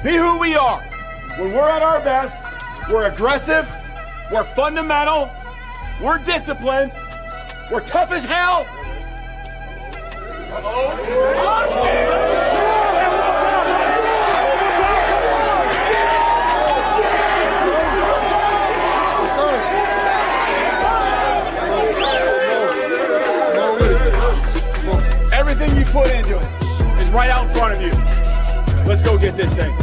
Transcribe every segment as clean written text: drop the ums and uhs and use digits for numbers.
Be who we are. When we're at our best, we're aggressive, we're fundamental, we're disciplined, we're tough as hell. Everything you put into it is right out in front of you. Let's go get this thing.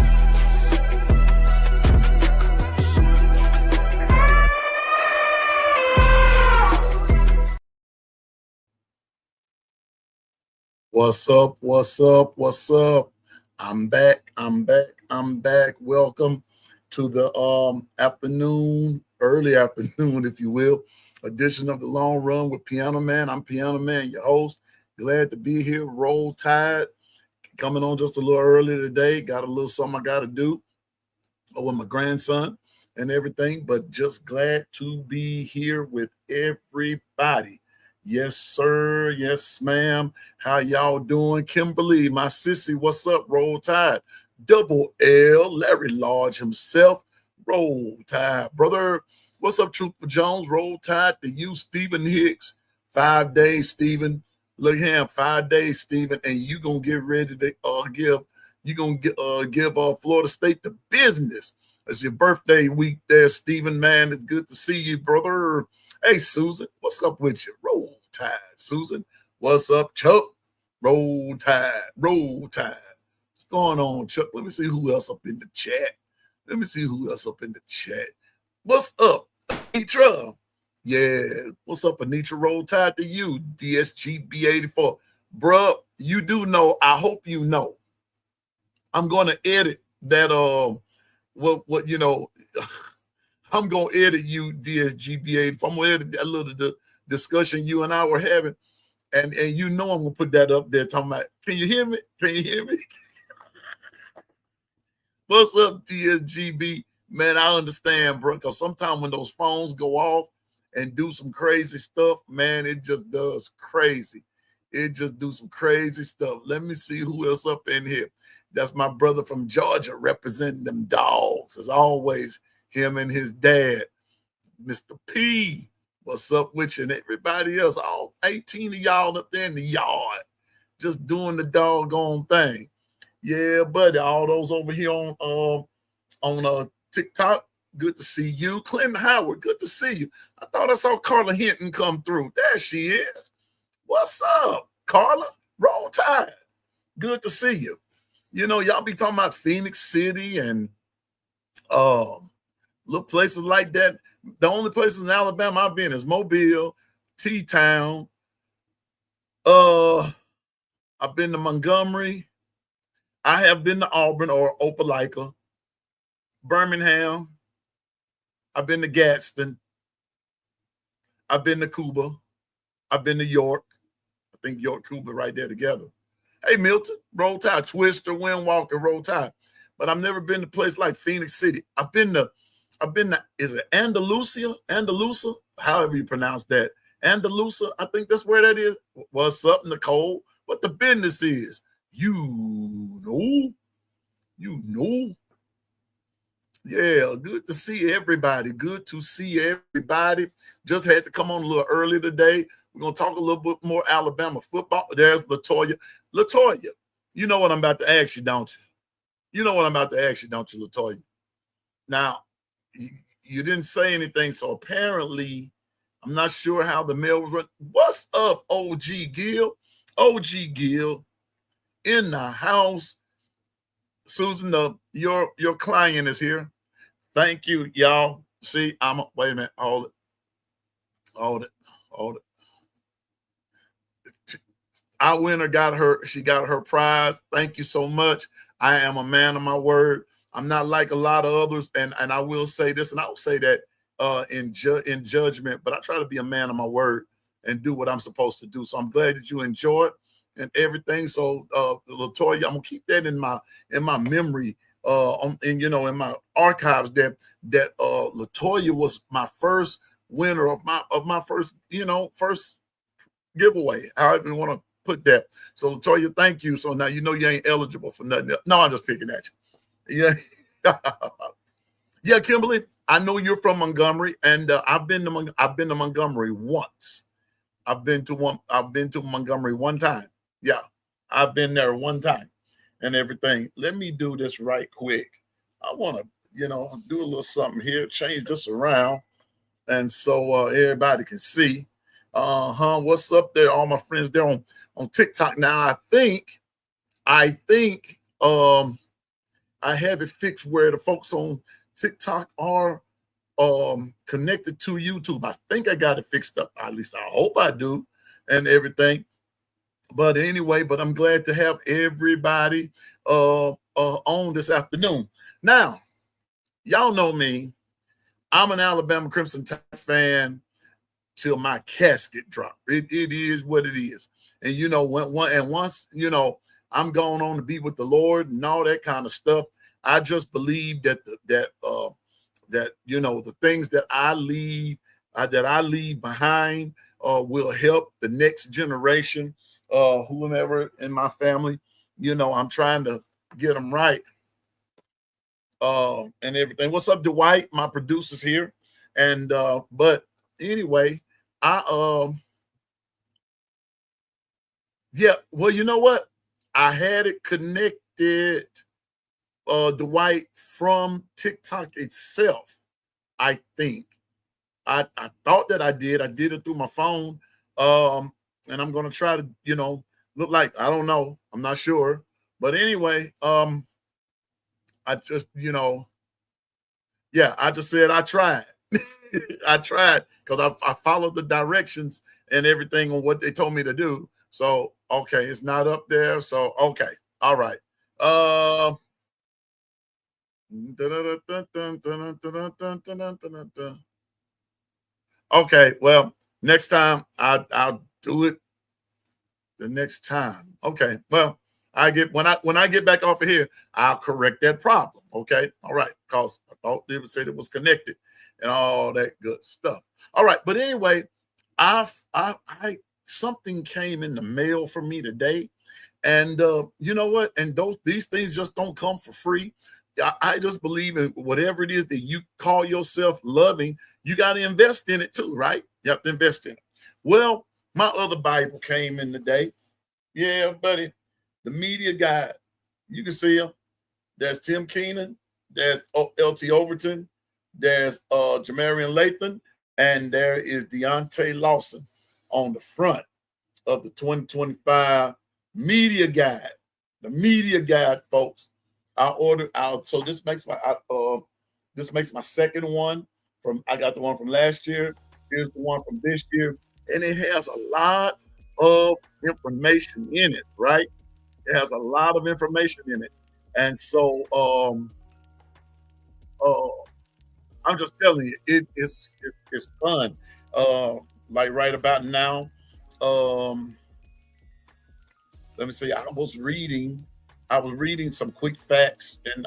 What's up? What's up? What's up? I'm back. Welcome to the early afternoon, if you will, edition of the Long Run with Piano Man. I'm Piano Man, your host. Glad to be here. Roll Tide. Coming on just a little early today. Got a little something I got to do with my grandson and everything, but just glad to be here with everybody. Yes, sir. Yes, ma'am. How y'all doing? Kimberly, my sissy, what's up? Roll Tide. Double L, Larry Large himself. Roll Tide. Brother, what's up, Trooper Jones? Roll Tide to you, Stephen Hicks. 5 days, Stephen. Look here, 5 days, Stephen, and you going to get ready to give Florida State the business. It's your birthday week there, Stephen, man. It's good to see you, brother. Hey, Susan, what's up with you? Roll Tide, Susan. What's up, Chuck? Roll Tide, Roll Tide. What's going on, Chuck? Let me see who else up in the chat. What's up, Anitra? Yeah, what's up, Anitra? Roll Tide to you, DSGB84. Bruh, you do know, I hope you know, I'm going to edit that, I'm going to edit you, DSGB84. I'm going to edit that little discussion you and I were having. And you know I'm going to put that up there talking about, can you hear me? What's up, DSGB? Man, I understand, bro, because sometimes when those phones go off and do some crazy stuff, man, it just does crazy. It just do some crazy stuff. Let me see who else up in here. That's my brother from Georgia representing them dogs. As always, him and his dad, Mr. P. What's up with you? And everybody else, all 18 of y'all up there in the yard, just doing the doggone thing. Yeah, buddy, all those over here on TikTok, good to see you. Clinton Howard, good to see you. I thought I saw Carla Hinton come through. There she is. What's up, Carla? Roll Tide. Good to see you. You know, y'all be talking about Phoenix City and little places like that. The only places in Alabama I've been is Mobile, T-Town. I've been to Montgomery. I have been to Auburn or Opelika, Birmingham. I've been to Gadsden. I've been to Cuba. I've been to York. I think York, Cuba right there together. Hey, Milton, Roll Tide, Twister, Windwalker, Roll Tide. But I've never been to a place like Phoenix City. I've been to, is it Andalusia, however you pronounce that. Andalusia, I think that's where that is. What's up, Nicole? What the business is? You know. Yeah, good to see everybody. Just had to come on a little early today. We're going to talk a little bit more Alabama football. There's Latoya. Latoya, you know what I'm about to ask you, don't you? Latoya? Now, you didn't say anything, so apparently I'm not sure how the mail was run. What's up, OG Gill? OG Gill in the house. Susan, your client is here. Thank you, y'all. See, wait a minute. Hold it. Our winner she got her prize. Thank you so much. I am a man of my word. I'm not like a lot of others, and I will say this, and I will say that in judgment, but I try to be a man of my word and do what I'm supposed to do. So I'm glad that you enjoyed and everything. So Latoya, I'm gonna keep that in my memory, in my archives that Latoya was my first winner of my first giveaway, however you want to put that. So Latoya, thank you. So now you know you ain't eligible for nothing else. No, I'm just picking at you. Yeah. Yeah, Kimberly, I know you're from Montgomery, and I've been to Montgomery once. I've been to Montgomery one time. Yeah, I've been there one time and everything. Let me do this right quick. I want to, do a little something here, change this around, and so everybody can see. What's up there? All my friends there on TikTok. Now I think I have it fixed where the folks on TikTok are connected to YouTube. I think I got it fixed up. At least I hope I do, and everything. But anyway, I'm glad to have everybody on this afternoon. Now, y'all know me. I'm an Alabama Crimson Tide fan till my casket drop. It is what it is. And once I'm going on to be with the Lord and all that kind of stuff, I just believe that the things that I leave behind will help the next generation, whomever in my family. I'm trying to get them right and everything. What's up, Dwight? My producer's here, and but anyway, yeah. Well, you know what? I had it connected. Dwight, from TikTok itself, I think. I thought that I did. I did it through my phone. And I'm gonna try to, look like, I don't know. I'm not sure. But anyway, I just, I just said I tried. I tried because I followed the directions and everything on what they told me to do. So okay, it's not up there. So okay, all right. Okay, well, next time I'll do it the next time. Okay, well, when I get back off of here, I'll correct that problem. Okay, all right, because I thought they would say it was connected and all that good stuff. All right, but anyway, I something came in the mail for me today, and you know what? And these things just don't come for free. I just believe in whatever it is that you call yourself loving, you got to invest in it too, right? You have to invest in it. Well, my other Bible came in today. Yeah, buddy. The media guide. You can see him. There's Tim Keenan. There's LT Overton. There's Jamarian Lathan. And there is Deontay Lawson on the front of the 2025 media guide. The media guide, folks. So this makes my second one. I got the one from last year. Here's the one from this year, and it has a lot of information in it, right? It has a lot of information in it, and so I'm just telling you, it's fun. Like right about now, let me see. I was reading some quick facts and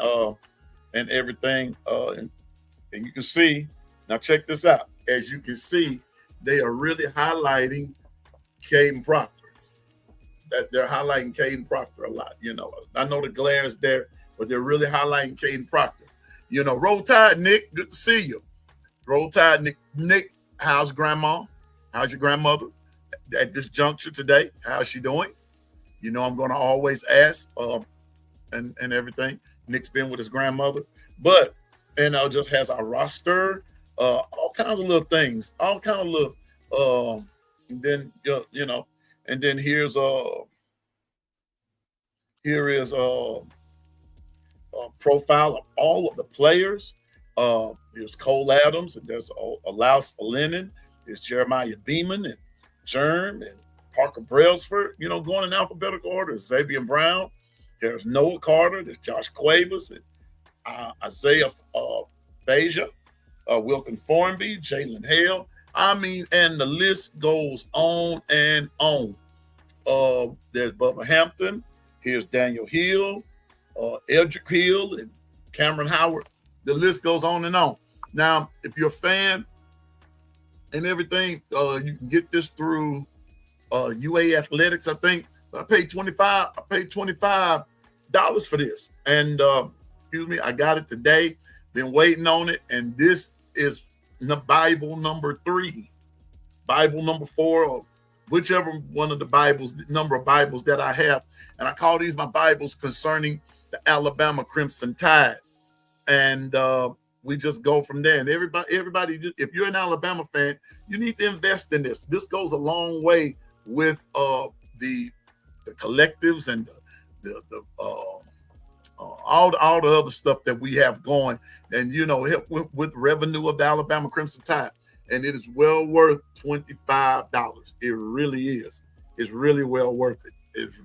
everything, and you can see now. Check this out. As you can see, they are really highlighting Caden Proctor. That they're highlighting Caden Proctor a lot. I know the glare is there, but they're really highlighting Caden Proctor. Roll Tide, Nick. Good to see you. Roll Tide, Nick. Nick, how's grandma? How's your grandmother at this juncture today? How's she doing? I'm going to always ask and everything. Nick's been with his grandmother, and just has a roster, all kinds of little things, all kind of little, and then and then here is a profile of all of the players. There's Cole Adams, and there's Alaus Lennon, there's Jeremiah Beeman and Germ and Parker Brailsford, going in alphabetical order. Xavier Brown, there's Noah Carter, there's Josh Cuevas, and Isaiah Beja, Wilkin Formby, Jalen Hale. And the list goes on and on. There's Bubba Hampton. Here's Daniel Hill, Eldrick Hill, and Cameron Howard. The list goes on and on. Now, if you're a fan and everything, you can get this through UA Athletics, I think. I paid $25 for this, and excuse me. I got it today. Been waiting on it, and this is the Bible number 3, Bible number 4, or whichever one of the Bibles, the number of Bibles that I have. And I call these my Bibles concerning the Alabama Crimson Tide. And we just go from there. And everybody, if you're an Alabama fan, you need to invest in this. This goes a long way with the collectives and all the other stuff that we have going, and help with revenue of the Alabama Crimson Tide. And it is well worth $25. It really is. It's really well worth it.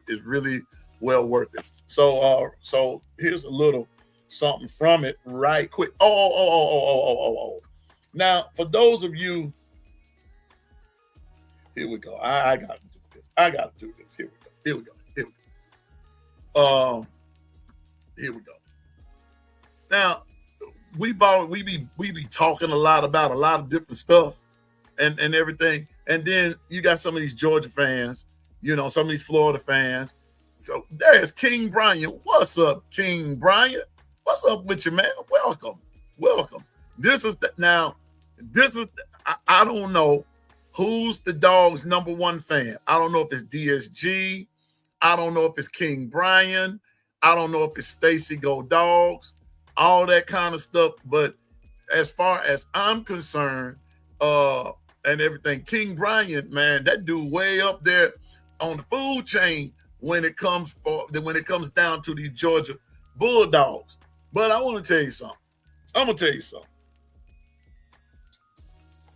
It's really well worth it. So here's a little something from it right quick. Oh. Now, for those of you, here we go. I gotta do this. Here we go. Here we go. Now, we be talking a lot about a lot of different stuff and everything. And then you got some of these Georgia fans, some of these Florida fans. So there's King Bryant. What's up, King Bryant? What's up with you, man? Welcome. I don't know who's the dog's number 1 fan. I don't know if it's DSG. I don't know if it's King Bryant. I don't know if it's Stacy Go Dogs, all that kind of stuff. But as far as I'm concerned, and everything, King Bryant, man, that dude way up there on the food chain when it comes down to the Georgia Bulldogs. But I want to tell you something. I'm gonna tell you something.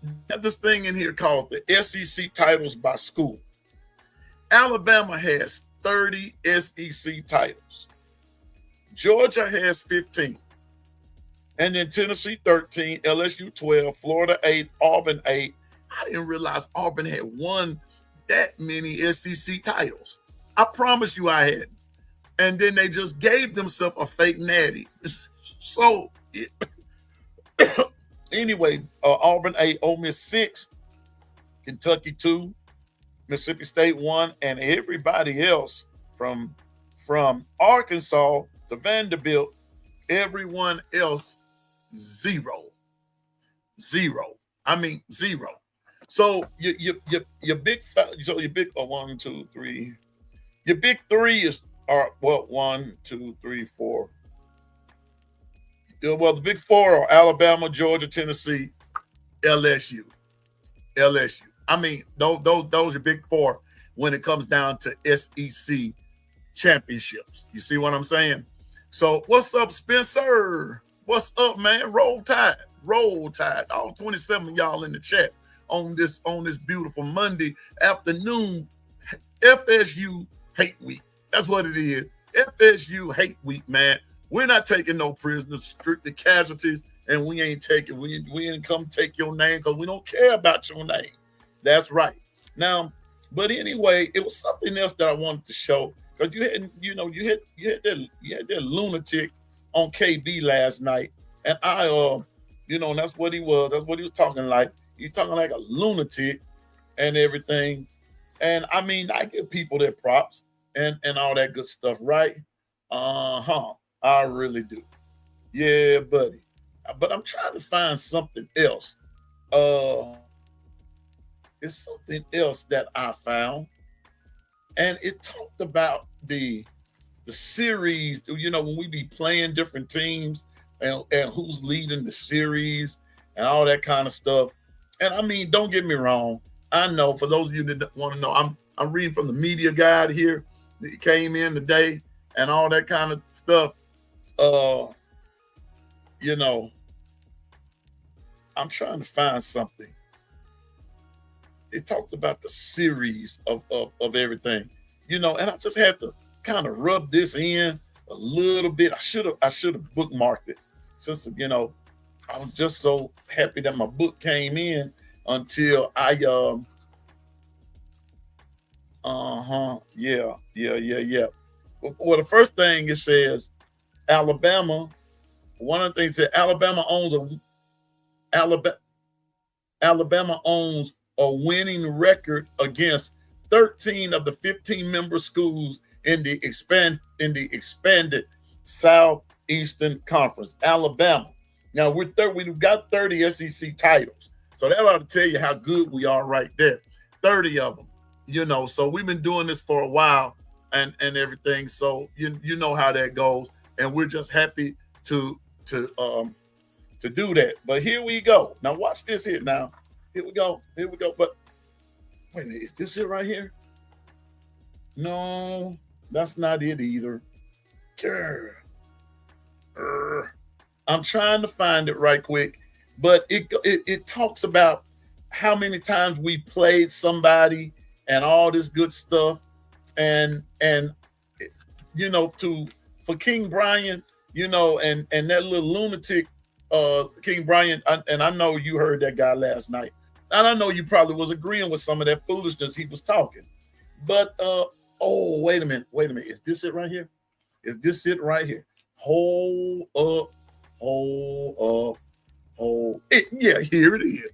I have this thing in here called the SEC titles by school. Alabama has 30 SEC titles. Georgia has 15. And then Tennessee 13, LSU 12, Florida 8, Auburn 8. I didn't realize Auburn had won that many SEC titles. I promise you I hadn't. And then they just gave themselves a fake natty. So, anyway, Auburn 8, Ole Miss 6, Kentucky 2, Mississippi State 1, and everybody else from Arkansas to Vanderbilt, everyone else, 0. I mean, 0. So your big 1, 2, 3. Your big 3 are 1, 2, 3, 4. Well, the big 4 are Alabama, Georgia, Tennessee, LSU. I mean, those are big 4 when it comes down to SEC championships. You see what I'm saying? So what's up, Spencer? What's up, man? Roll Tide. All 27 of y'all in the chat on this beautiful Monday afternoon. FSU hate week. That's what it is. FSU hate week, man. We're not taking no prisoners, strictly casualties, and we ain't come take your name because we don't care about your name. That's right. Now, but anyway, it was something else that I wanted to show, because you had that lunatic on KB last night, and that's what he was. That's what he was talking like. He's talking like a lunatic and everything. And I mean, I give people their props and all that good stuff, right? I really do. Yeah, buddy. But I'm trying to find something else. It's something else that I found. And it talked about the series, when we be playing different teams and who's leading the series and all that kind of stuff. And I mean, don't get me wrong. I know, for those of you that want to know, I'm reading from the media guide here. It came in today and all that kind of stuff. I'm trying to find something. It talks about the series of everything, and I just had to kind of rub this in a little bit. I should have bookmarked it, since I was just so happy that my book came in until I yeah. Well, the first thing it says, Alabama. One of the things that Alabama owns a winning record against 13 of the 15 member schools in the expanded South Eastern Conference, Alabama. Now we've got 30 SEC titles. So that ought to tell you how good we are right there. 30 of them, so we've been doing this for a while and everything. So you know how that goes. And we're just happy to do that. But here we go. Now watch this here now. Here we go. But wait a minute, is this it right here? No, that's not it either. I'm trying to find it right quick, but it talks about how many times we've played somebody and all this good stuff, and for King Brian, and that little lunatic King Brian, and I know you heard that guy last night, and I know you probably was agreeing with some of that foolishness he was talking, but wait a minute, is this it right here? Hold up. Yeah, here it is.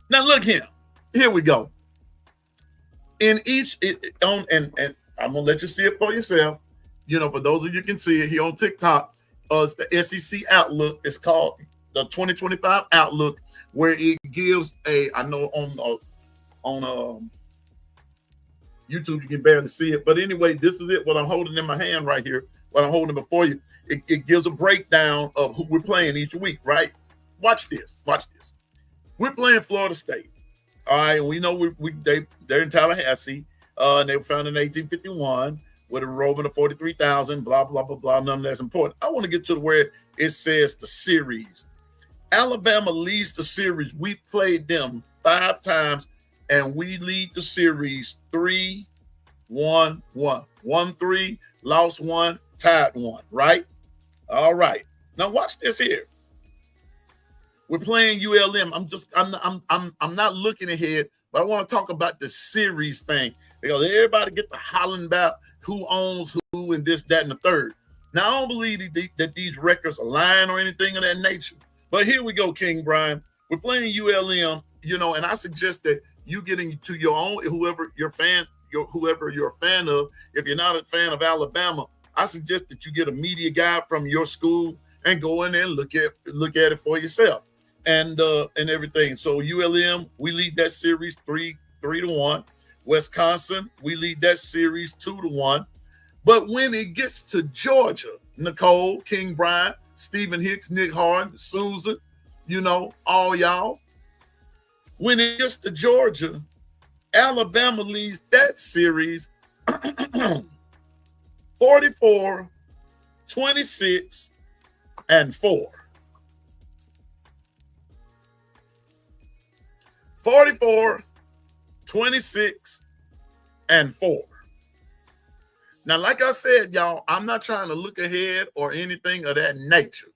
Now look here. Here we go. In each and I'm gonna let you see it for yourself. For those of you can see it here on TikTok, it's the SEC Outlook. It's called the 2025 Outlook, where it gives I know on YouTube you can barely see it, but anyway, this is it. What I'm holding in my hand right here, what I'm holding before you, it gives a breakdown of who we're playing each week, right? Watch this. We're playing Florida State. All right, and we know they're in Tallahassee. And they were founded in 1851 with an enrollment of 43,000, blah, blah, blah, blah. None of that's important. I want to get to where it says the series. Alabama leads the series. We played them 5 times, and we lead the series 3-1-1. 1-3, lost 1, tied 1, right? All right. Now watch this here. We're playing ULM. I'm not looking ahead, but I want to talk about the series thing, because everybody get to hollering about who owns who and this, that, and the third. Now, I don't believe that these records are lying or anything of that nature. But here we go, King Brian. We're playing ULM, and I suggest that you get into your own, whoever you're a fan of. If you're not a fan of Alabama, I suggest that you get a media guide from your school and go in there and look at it for yourself and everything. So ULM, we lead that series 3-1. Wisconsin, we lead that series 2-1. But when it gets to Georgia, Nicole, King Brian, Stephen Hicks, Nick Harden, Susan, all y'all, when it gets to Georgia, Alabama leads that series 44, 26, and 4. 44, 26, and 4. Now, like I said, y'all, I'm not trying to look ahead or anything of that nature.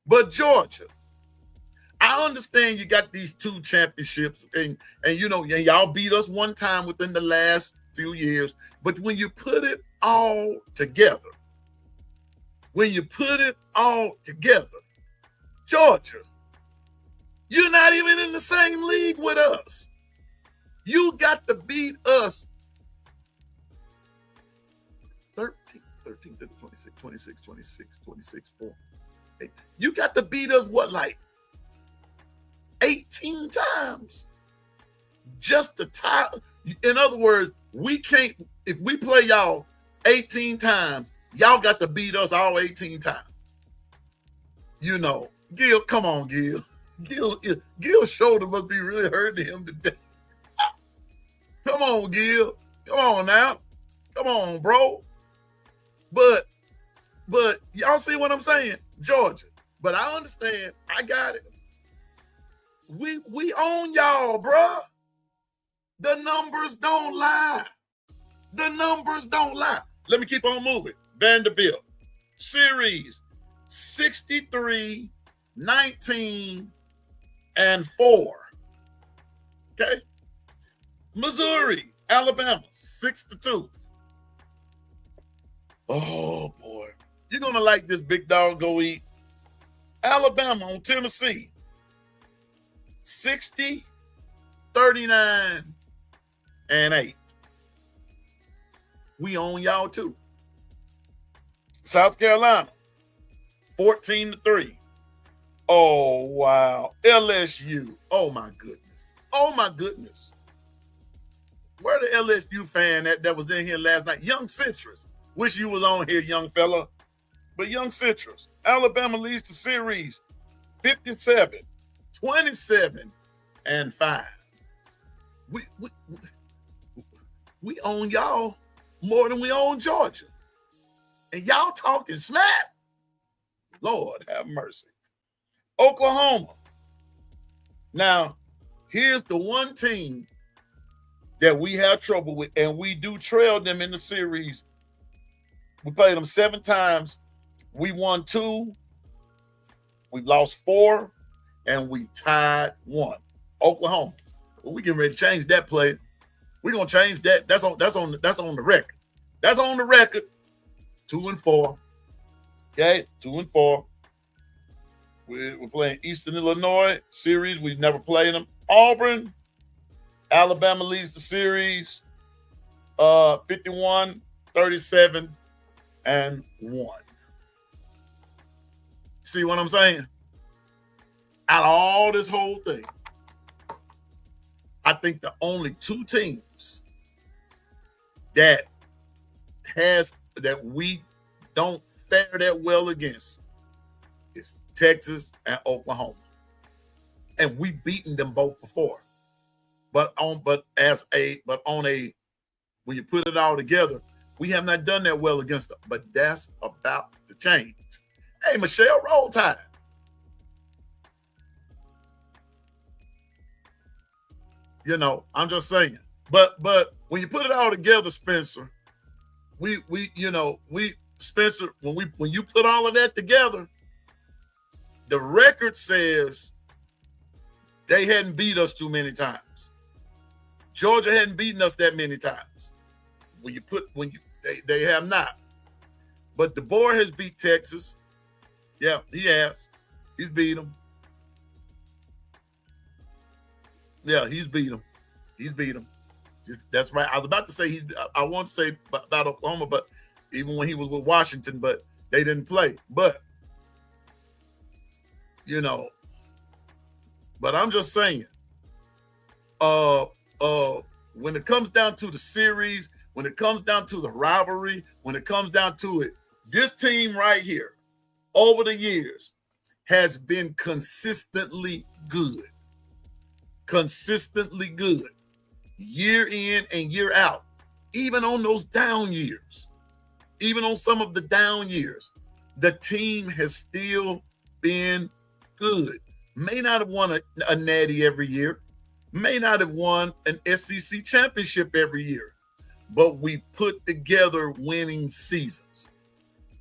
But Georgia, I understand you got these 2 championships, and y'all beat us one time within the last few years. But when you put it all together, Georgia, you're not even in the same league with us. You got to beat us 13, 26, 4. You got to beat us, like 18 times just to tie. In other words, we can't, if we play y'all 18 times, y'all got to beat us all 18 times. Gil, come on, Gil. Gil's shoulder must be really hurting him today. Come on, Gil. Come on now. Come on, bro. But y'all see what I'm saying? Georgia. But I understand. I got it. We own y'all, bro. The numbers don't lie. Let me keep on moving. Vanderbilt. Series 63, 19, and 4. Okay? Missouri, Alabama, 6-2. Oh, boy. You're going to like this, big dog. Go eat. Alabama on Tennessee, 60, 39, and 8. We own y'all, too. South Carolina, 14-3. Oh, wow. LSU. Oh, my goodness. Oh, my goodness. Where the LSU fan that was in here last night? Young Citrus. Wish you was on here, young fella. But Young Citrus. Alabama leads the series 57-27-5. We own y'all more than we own Georgia. And y'all talking smack? Lord have mercy. Oklahoma. Now, here's the one team that we have trouble with, and we do trail them in the series. We played them 7 times. We won 2. We've lost 4, and we tied 1. Oklahoma. Well, we getting ready to change that play. We're gonna change that. That's on the record. That's on the record. 2-4. Okay, 2-4. We're playing Eastern Illinois series. We've never played them. Auburn. Alabama leads the series 51-37-1. See what I'm saying? Out of all this whole thing, I think the only 2 teams that we don't fare that well against is Texas and Oklahoma. And we've beaten them both before. When you put it all together, we have not done that well against them. But that's about to change. Hey, Michelle, roll tide. You know, I'm just saying. But when you put it all together, Spencer, Spencer, when you put all of that together, the record says they hadn't beat us too many times. Georgia hadn't beaten us that many times. They have not. But DeBoer has beat Texas. Yeah, he has. He's beat them. Yeah, he's beat them. That's right. I was about to say I want to say about Oklahoma, but even when he was with Washington, but they didn't play. But but I'm just saying, when it comes down to the series, when it comes down to the rivalry, when it comes down to it, this team right here, over the years, has been consistently good. Consistently good. Year in and year out. Even on those down years. Even on some of the down years. The team has still been good. May not have won a natty every year. May not have won an SEC championship every year. But we've put together winning seasons.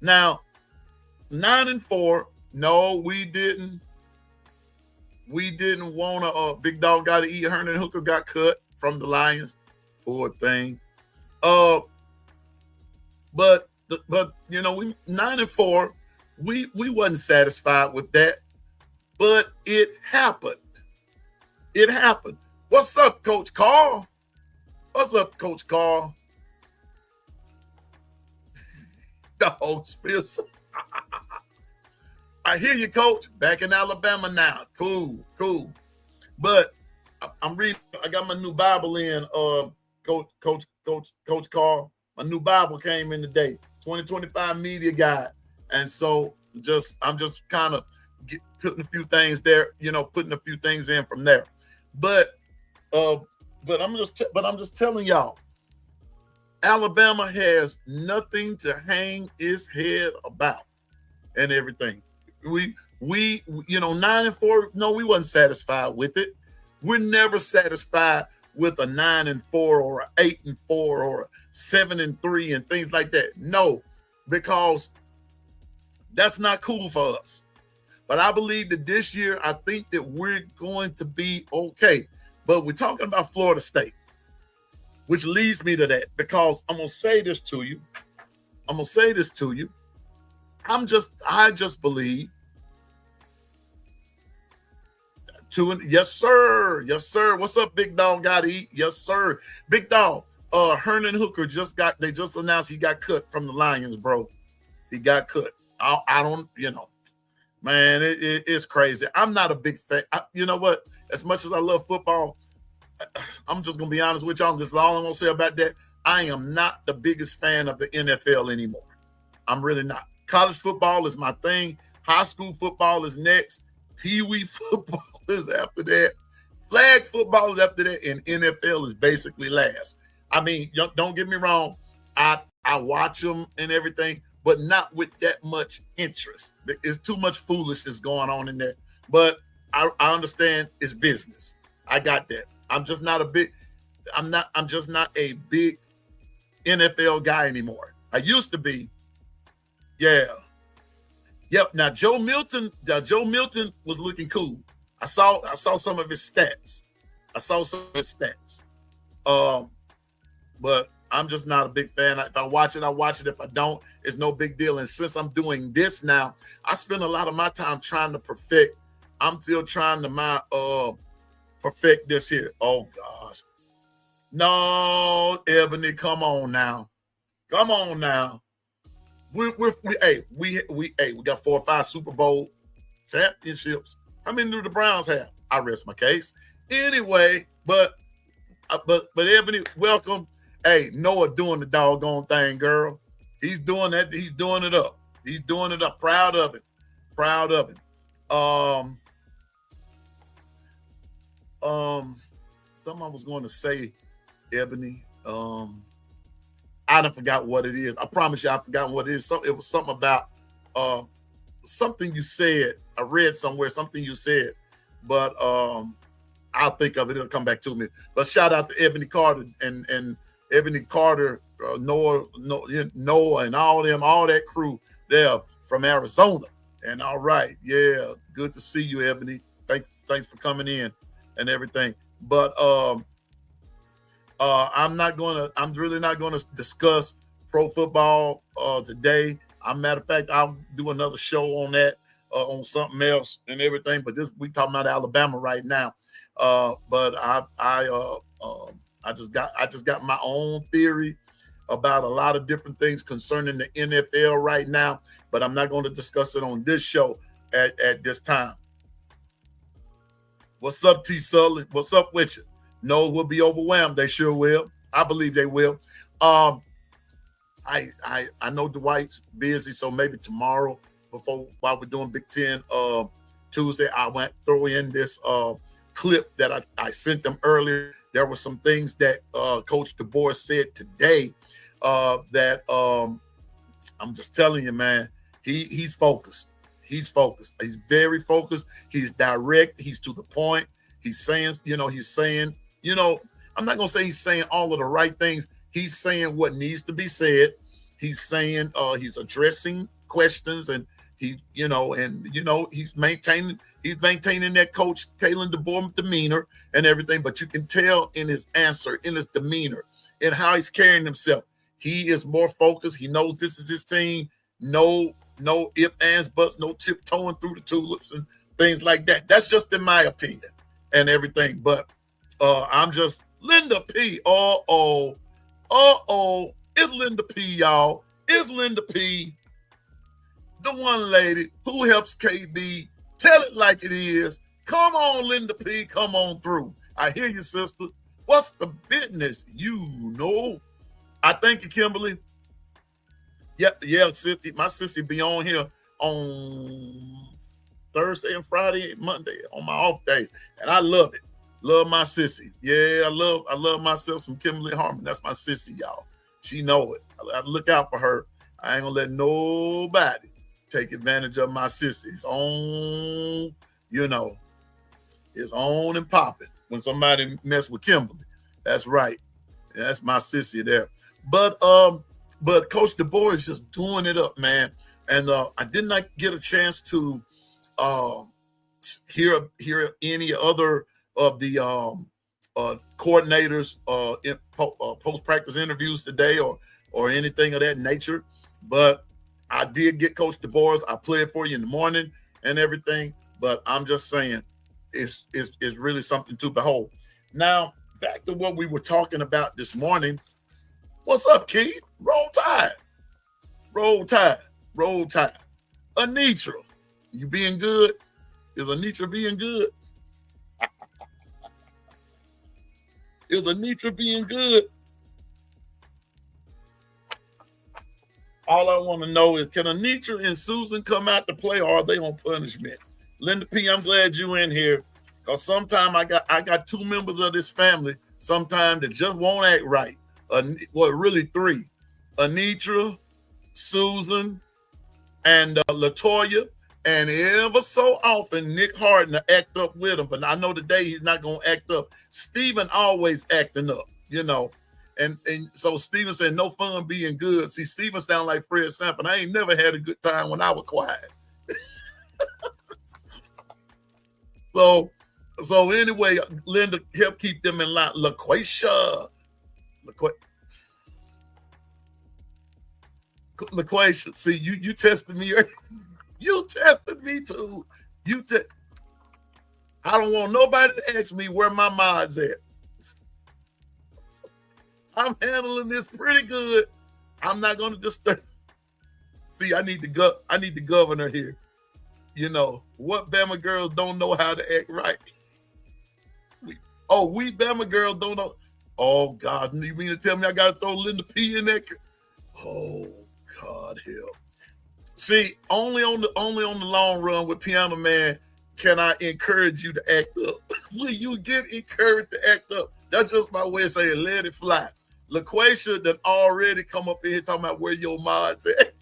Now, 9-4. No, we didn't. We didn't want a big dog got to eat. Herndon Hooker got cut from the Lions. Poor thing. But we 9-4. We wasn't satisfied with that. But it happened. It happened. What's up, Coach Carl? What's up, Coach Carl? Dog spills. I hear you, Coach. Back in Alabama now. Cool. But I'm reading. I got my new Bible in. Coach Carl. My new Bible came in today. 2025 Media Guide, and so I'm just kind of putting a few things there. Putting a few things in from there. But I'm just telling y'all. Alabama has nothing to hang its head about, and everything. We 9-4. No, we wasn't satisfied with it. We're never satisfied with a 9-4 or a 8-4 or a 7-3 and things like that. No, because that's not cool for us. But I believe that this year, I think that we're going to be okay. But we're talking about Florida State, which leads me to that, because I'm gonna say this to you. I just believe. Yes, sir. What's up, Big Dog? Gotta eat. Yes, sir. Big Dog. Herndon Hooker they just announced he got cut from the Lions, bro. He got cut. I don't. Man, it's crazy. I'm not a big fan. You know what? As much as I love football, I'm just gonna be honest with y'all. This is all I'm gonna say about that. I am not the biggest fan of the NFL anymore. I'm really not. College football is my thing. High school football is next. Pee-wee football is after that. Flag football is after that, and NFL is basically last. I mean, don't get me wrong. I watch them and everything, but not with that much interest. There's too much foolishness going on in there. But I understand it's business. I got that. I'm just not a big NFL guy anymore. I used to be. Yeah. Yep. Now Joe Milton was looking cool. I saw some of his stats. But I'm just not a big fan. If I watch it, I watch it. If I don't, it's no big deal. And since I'm doing this now, I spend a lot of my time trying to perfect. I'm still trying to perfect this here. Oh gosh. No, Ebony, come on now. We got 4 or 5 Super Bowl championships. How many do the Browns have? I rest my case. Anyway, but Ebony, welcome. Hey, Noah doing the doggone thing, girl. He's doing that. He's doing it up. Proud of it. Something I was going to say, Ebony. I done forgot what it is. I promise you, I've forgotten what it is. It was something about something you said. I read somewhere something you said, but I'll think of it. It'll come back to me. But shout out to Ebony Carter and Ebony Carter, Noah, and all that crew there from Arizona. And all right, yeah, good to see you, Ebony. Thanks for coming in and everything. But I'm really not gonna discuss pro football today. Matter of fact, I'll do another show on that on something else and everything. But we talking about Alabama right now. But I just got my own theory about a lot of different things concerning the NFL right now. But I'm not going to discuss it on this show at this time. What's up, T. Sully? What's up with you? No, we'll be overwhelmed. They sure will. I believe they will. I know Dwight's busy, so maybe tomorrow while we're doing Big Ten Tuesday, I went throw in this clip that I sent them earlier. There were some things that Coach DeBoer said today that I'm just telling you, man, he's focused. He's focused. He's very focused. He's direct. He's to the point. He's saying, I'm not going to say he's saying all of the right things. He's saying what needs to be said. He's saying he's addressing questions, and he's maintaining that Coach Kalen DeBoer demeanor and everything. But you can tell in his answer, in his demeanor, in how he's carrying himself. He is more focused. He knows this is his team. No ifs, ands, buts, no tiptoeing through the tulips and things like that. That's just in my opinion and everything. But I'm just Linda P. It's Linda P, y'all. It's Linda P, the one lady who helps KB tell it like it is. Come on, Linda P. Come on through. I hear you, sister. What's the business? I thank you, Kimberly. Yeah, sissy. My sissy be on here on Thursday and Friday, Monday on my off day, and I love it. Love my sissy. Yeah, I love myself some Kimberly Harmon. That's my sissy, y'all. She know it. I look out for her. I ain't gonna let nobody take advantage of my sissy. It's on, it's on and popping when somebody mess with Kimberly. That's right. That's my sissy there. But Coach DeBoer is just doing it up, man. And I did not get a chance to hear any other of the coordinators in post-practice interviews today or anything of that nature. But I did get Coach DeBoer's. I played for you in the morning and everything. But I'm just saying it's really something to behold. Now, back to what we were talking about this morning. What's up, Keith? Roll Tide. Roll Tide. Roll Tide. Anitra. You being good? Is Anitra being good? Is Anitra being good? All I want to know is, can Anitra and Susan come out to play, or are they on punishment? Linda P., I'm glad you in here, because sometimes I got two members of this family sometimes that just won't act right. Well, really three. Anitra, Susan, and LaToya, and ever so often Nick Harden to act up with him, but I know today he's not going to act up. Stephen always acting up, you know. And so Stephen said, no fun being good. See, Stephen sound like Fred Sanford. I ain't never had a good time when I was quiet. So anyway, Linda, help keep them in line. LaQuaisha, see, you tested me. You tested me too. I don't want nobody to ask me where my mods at. I'm handling this pretty good. I'm not going to just see. I need the governor here. You know what? Bama girls don't know how to act right. We Bama girls don't know. Oh God, you mean to tell me I got to throw Linda P in that? Oh God, help! See, only on the long run with Piano Man can I encourage you to act up. Will you get encouraged to act up? That's just my way of saying let it fly. LaQuaisha done already come up in here talking about where your mods at.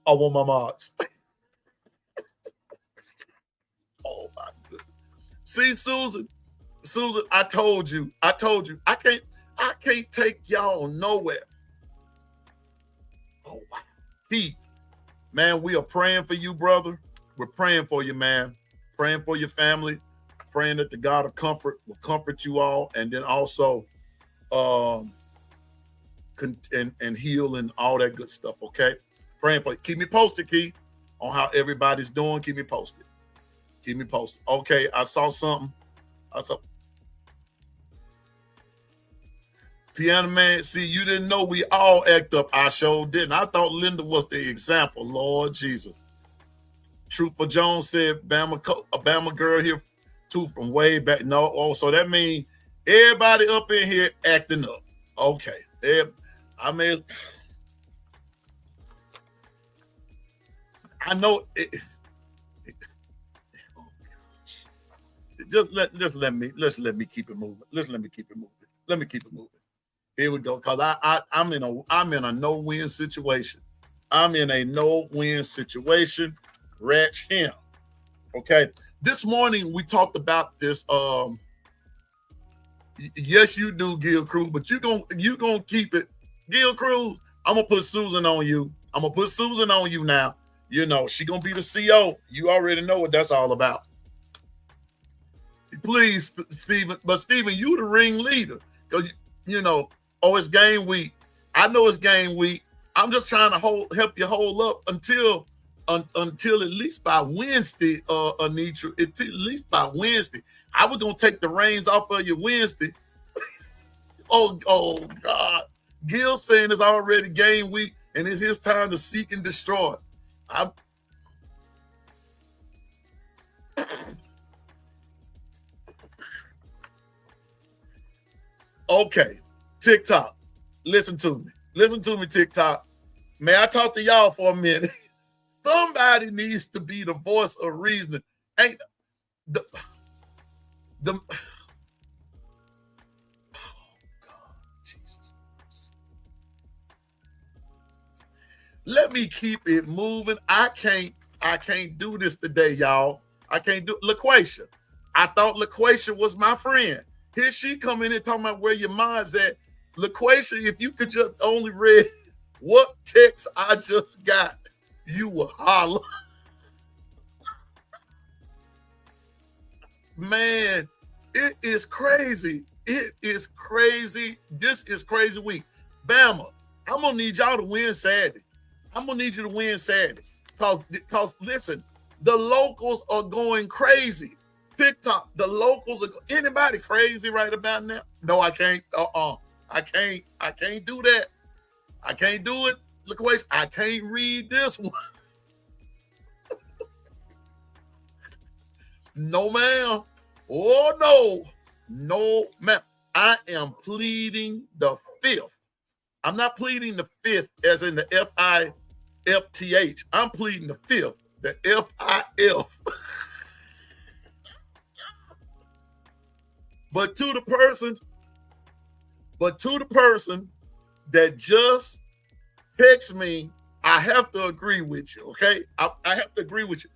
I want my mods. Oh my goodness. See, Susan, I told you, I can't take y'all nowhere. Oh wow. Keith, man, we are praying for you, brother. We're praying for you, man. Praying for your family. Praying that the God of comfort will comfort you all, and then also and heal and all that good stuff, okay? Praying for you. Keep me posted, Keith, on how everybody's doing. Keep me posted. Keep me posted. Okay, I saw something. Piano Man, see, you didn't know we all act up. I sure didn't. I thought Linda was the example, Lord Jesus. Truthful Jones said, a Bama girl here too from way back. No, so that means everybody up in here acting up. Okay. I mean, I know it. Just let me keep it moving. Let me keep it moving. Here we go. Cause I'm in a no-win situation. I'm in a no-win situation. Ratch him. Okay. This morning we talked about this. Yes, you do, Gil Cruz, but you gonna keep it. Gil Cruz, I'm gonna put Susan on you. I'm gonna put Susan on you now. You know, she gonna be the CO. You already know what that's all about. Please, Stephen. But Stephen, you the ringleader. Because you know, it's game week. I know it's game week. I'm just trying to help you hold up until at least by Wednesday, Anitra. At least by Wednesday. I was gonna take the reins off of you Wednesday. oh God. Gil saying it's already game week and it's his time to seek and destroy. Okay, TikTok. Listen to me, TikTok. May I talk to y'all for a minute? Somebody needs to be the voice of reason. Ain't the oh God, Jesus. Let me keep it moving. I can't do this today, y'all. I can't do LaQuaisha. I thought LaQuaisha was my friend. Here she come in and talking about where your mind's at. LaQuaisha, if you could just only read what text I just got, you will holler. Man, it is crazy. It is crazy. This is crazy week. Bama, I'm going to need y'all to win Saturday. I'm going to need you to win Saturday. Because listen, the locals are going crazy. TikTok, the locals are anybody crazy right about now? No, I can't. I can't do that. I can't do it. Look, I can't read this one. No, ma'am. Oh, no. No, ma'am. I am pleading the fifth. I'm not pleading the fifth as in the F-I-F-T-H. I'm pleading the fifth, the F-I-F. But to the person that just text me, I have to agree with you, okay? I have to agree with you.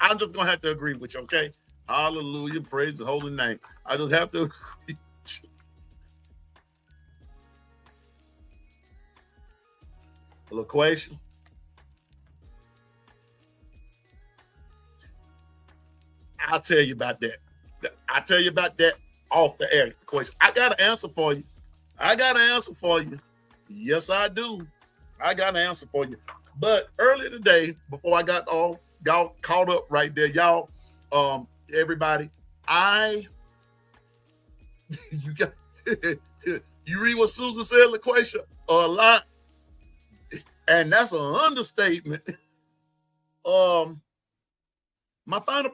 I'm just going to have to agree with you, okay? Hallelujah. Praise the holy name. I just have to agree with you. LaQuasia. I'll tell you about that. I'll tell you about that off the air. LaQuasia. I got an answer for you. Yes, I do. I got an answer for you. But earlier today, before I got all y'all caught up right there, y'all, everybody, you got you read what Susan said, LaQuasia, a lot, and that's an understatement. My final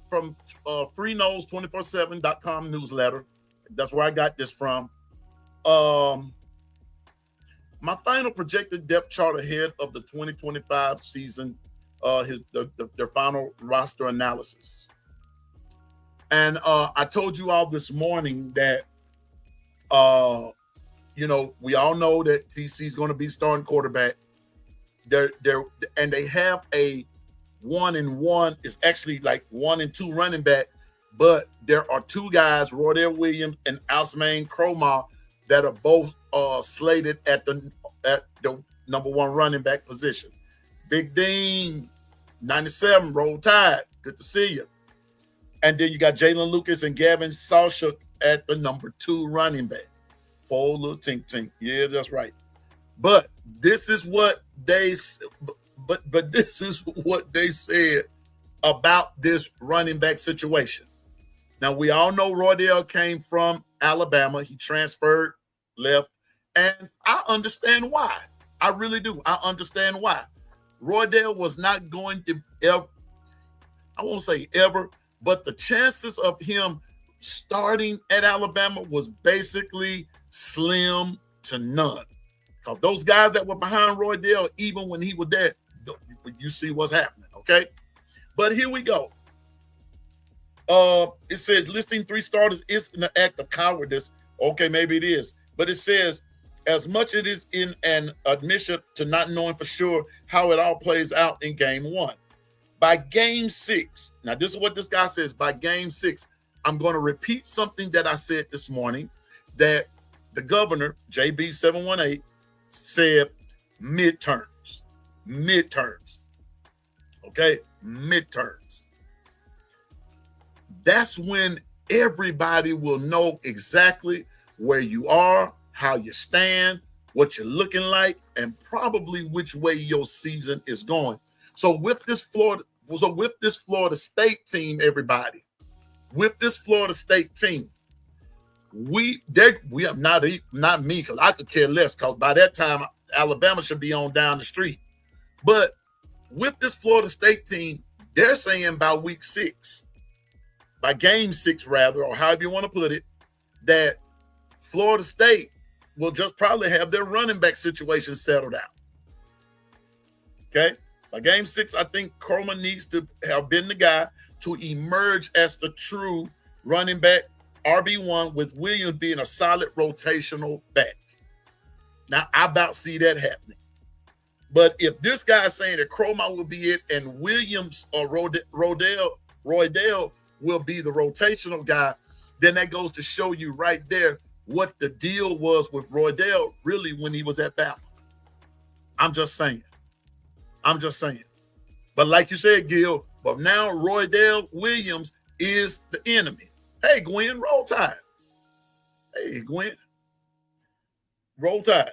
from FreeNose247.com newsletter. That's where I got this from. My final projected depth chart ahead of the 2025 season, their final roster analysis. And I told you all this morning that, we all know that TC is going to be starting quarterback. And they have a 1-and-1. It's actually like 1-and-2 running back, but there are two guys, Roydell Williams and Ousmane Kromah, that are both slated at the number one running back position. Big Dean, 97, Roll Tide. Good to see you. And then you got Jalen Lucas and Gavin Sawchuk at the number 2 running back. Poor little tink tink. Yeah, that's right. But this is what they this is what they said about this running back situation. Now, we all know Roydell came from Alabama. He transferred, left, and I understand why. I really do. I understand why. Roydell was not going to ever, I won't say ever, but the chances of him starting at Alabama was basically slim to none. Because those guys that were behind Roydell, even when he was there, you see what's happening, okay? But here we go. It says listing 3 starters is an act of cowardice. Okay, maybe it is. But it says, as much it is in an admission to not knowing for sure how it all plays out in game 1. By game 6, now this is what this guy says, by game 6, I'm going to repeat something that I said this morning, that the governor, JB718, said midterms. Okay, midterms. That's when everybody will know exactly where you are, how you stand, what you're looking like, and probably which way your season is going. So with this Florida State team, everybody, with this Florida State team, we have not me, because I could care less, because by that time Alabama should be on down the street. But with this Florida State team, they're saying by week 6, by game 6 rather, or however you want to put it, that Florida State will just probably have their running back situation settled out. Okay? By game 6, I think Kromah needs to have been the guy to emerge as the true running back RB1, with Williams being a solid rotational back. Now, I about see that happening. But if this guy is saying that Kromah will be it and Williams or Roydell will be the rotational guy, then that goes to show you right there what the deal was with Roydell really when he was at Bama. I'm just saying. But like you said, Gil, but now Roydell Williams is the enemy. Hey, Gwen, roll tide. Hey, Gwen, roll tide.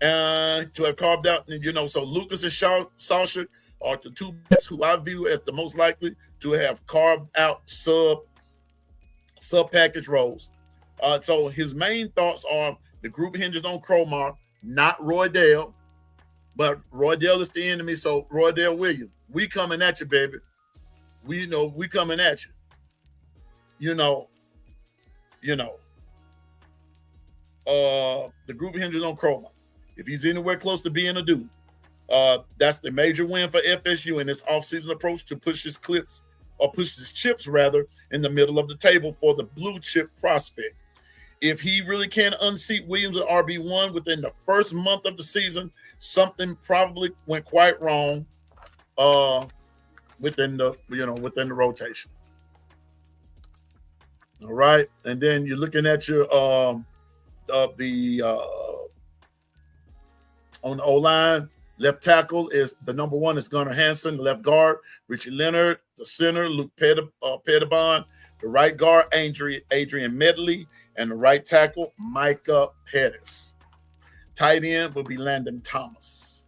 To have carved out, so Lucas and Sawchuk are the 2 backs who I view as the most likely to have carved out sub package roles. So his main thoughts are the group hinges on Cromar, not Roy Dale, but Roy Dale is the enemy. So Roy Dale Williams, we coming at you, baby. We coming at you. The group hinges on Cromar. If he's anywhere close to being a dude, that's the major win for FSU in this offseason approach to push his chips rather in the middle of the table for the blue chip prospect. If he really can unseat Williams at RB1 within the first month of the season, something probably went quite wrong within the rotation. All right, and then you're looking at your on the O-line, left tackle is the number one is Gunnar Hansen, left guard Richie Leonard, the center Luke Pettibon, the right guard Adrian Medley, and the right tackle Micah Pettis. Tight end will be Landon Thomas.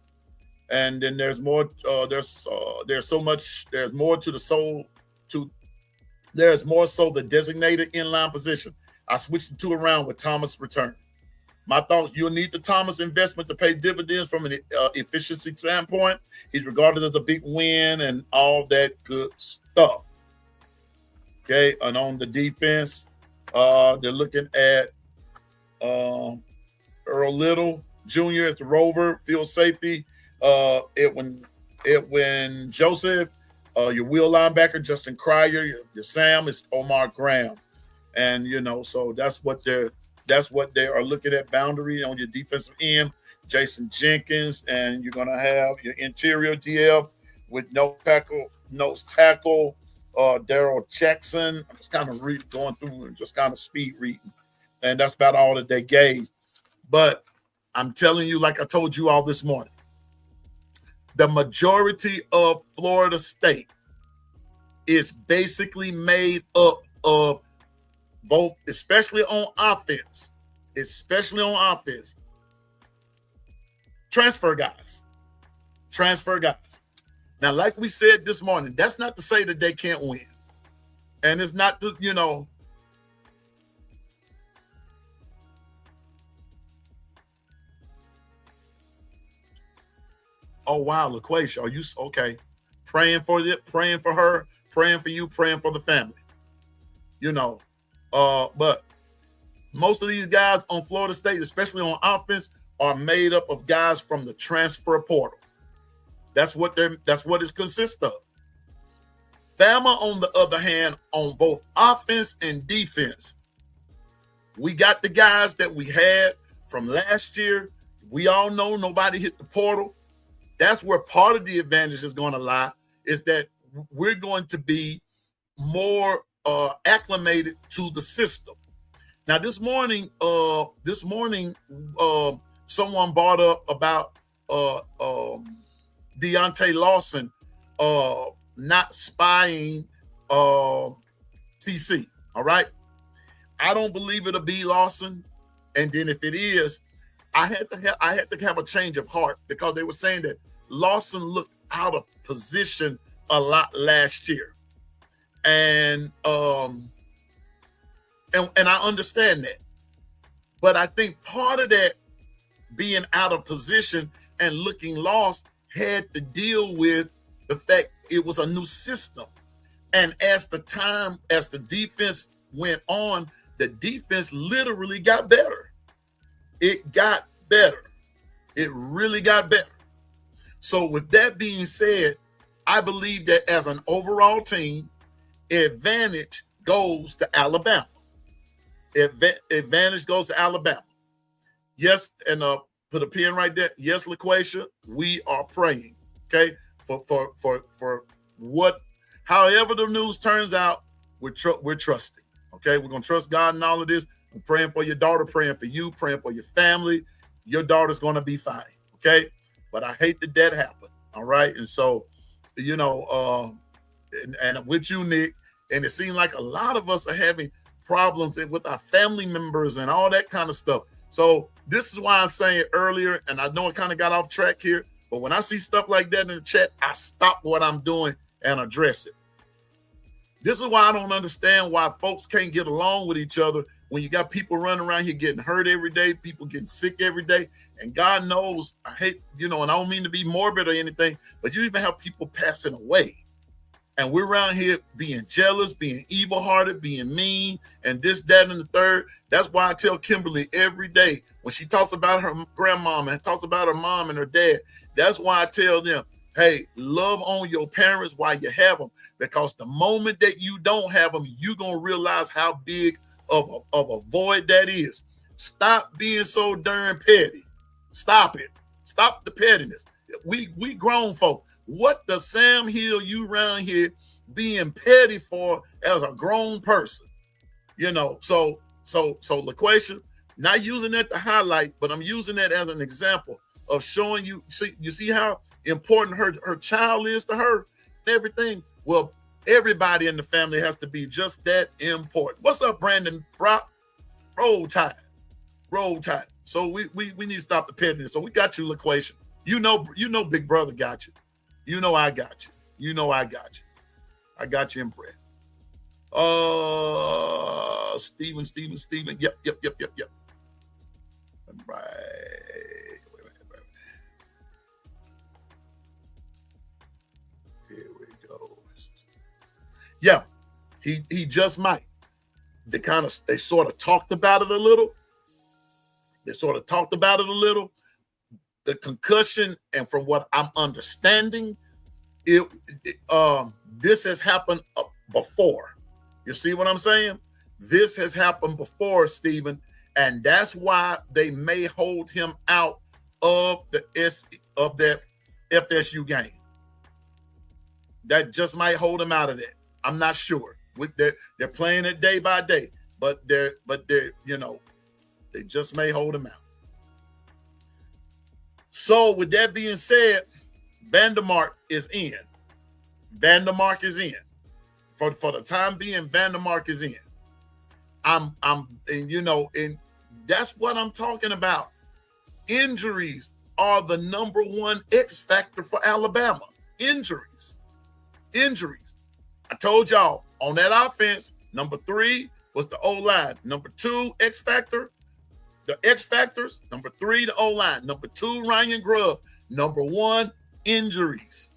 And then there's more. There's more to the soul. There's more so the designated inline position. I switched the two around with Thomas' return. My thoughts: you'll need the Thomas investment to pay dividends from an efficiency standpoint. He's regarded as a big win and all that good stuff. Okay, and on the defense, they're looking at Earl Little Jr. as the rover, field safety. Edwin Joseph, your wheel linebacker Justin Cryer, your Sam is Omar Graham, and so that's what they are looking at. Boundary on your defensive end, Jason Jenkins, and you're gonna have your interior DL with nose tackle. Daryl Jackson. I'm just kind of going through and just kind of speed reading. And that's about all that they gave. But I'm telling you, like I told you all this morning, the majority of Florida State is basically made up of both, especially on offense, transfer guys. Now, like we said this morning, that's not to say that they can't win. And it's not to, oh, wow, LaQuasia, are you okay? Praying for her, praying for you, praying for the family. But most of these guys on Florida State, especially on offense, are made up of guys from the transfer portal. That's what it consists of. Bama, on the other hand, on both offense and defense, we got the guys that we had from last year. We all know nobody hit the portal. That's where part of the advantage is going to lie, is that we're going to be more acclimated to the system. Now, this morning, someone brought up about Deontay Lawson not spying TC. All right. I don't believe it'll be Lawson. And then if it is, I had to have a change of heart, because they were saying that Lawson looked out of position a lot last year. And I understand that. But I think part of that being out of position and looking lost had to deal with the fact it was a new system. And as the defense went on, the defense literally got better. It got better. It really got better. So with that being said, I believe that as an overall team, advantage goes to Alabama. Advantage goes to Alabama. Yes, and put a pin right there. Yes, LaQuasia, we are praying. Okay, for what, however the news turns out, we're trusting. Okay, we're gonna trust God in all of this. I'm praying for your daughter, praying for you, praying for your family. Your daughter's gonna be fine. Okay, but I hate that happened. All right, and so and with you, Nick, and it seems like a lot of us are having problems with our family members and all that kind of stuff. So this is why I'm saying earlier, and I know I kind of got off track here, but when I see stuff like that in the chat, I stop what I'm doing and address it. This is why I don't understand why folks can't get along with each other when you got people running around here getting hurt every day, people getting sick every day, and God knows, I hate, and I don't mean to be morbid or anything, but you even have people passing away. And we're around here being jealous, being evil-hearted, being mean, and this, that, and the third. That's why I tell Kimberly every day when she talks about her grandmama and talks about her mom and her dad, that's why I tell them, hey, love on your parents while you have them, because the moment that you don't have them, you're going to realize how big of a void that is. Stop being so darn petty. Stop it. Stop the pettiness. We grown folk. What does Sam Hill you around here being petty for as a grown person? So LaQuisha, not using that to highlight, but I'm using that as an example of showing you, see how important her child is to her and everything. Well, everybody in the family has to be just that important. What's up, Brandon Brock? Roll Tide. Roll Tide. So we need to stop the pettiness. So we got you, LaQuisha. You know Big Brother got you. You know I got you. I got you. I got you in prayer. Steven. Yep. Right. Wait. Here we go. Yeah, he just might. They sort of talked about it a little. The concussion, and from what I'm understanding, this has happened before. You see what I'm saying? This has happened before, Stephen, and that's why they may hold him out of that FSU game. That just might hold him out of that. I'm not sure. They're playing it day by day, but they're they just may hold him out. So with that being said, Vandermark is in. For the time being, Vandermark is in. And that's what I'm talking about. Injuries are the number one X factor for Alabama. Injuries. I told y'all on that offense, number 3 was the O-line. Number 2, X factor. The X factors, number 3, the O-line. Number 2, Ryan Grubb. Number 1, injuries.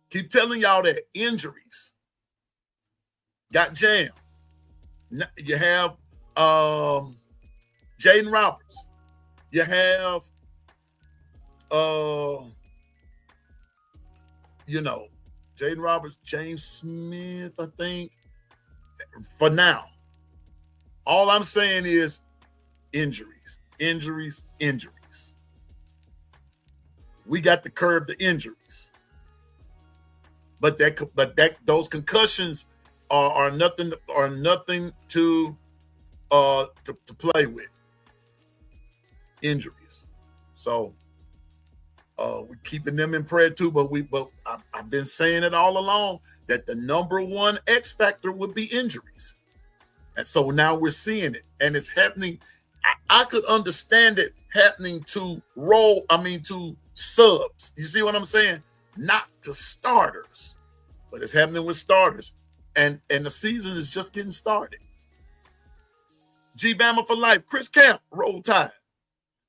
Keep telling y'all that. Injuries. Got jammed. You have Jaden Roberts. You have Jaden Roberts, James Smith, I think. For now. All I'm saying is injuries. We got to curb the injuries, but those concussions are nothing to play with. Injuries, so we're keeping them in prayer too. But I've been saying it all along that the number one X factor would be injuries. And so now we're seeing it, and it's happening. I could understand it happening to subs. You see what I'm saying? Not to starters, but it's happening with starters. And the season is just getting started. G Bama for life. Chris Camp, Roll Tide.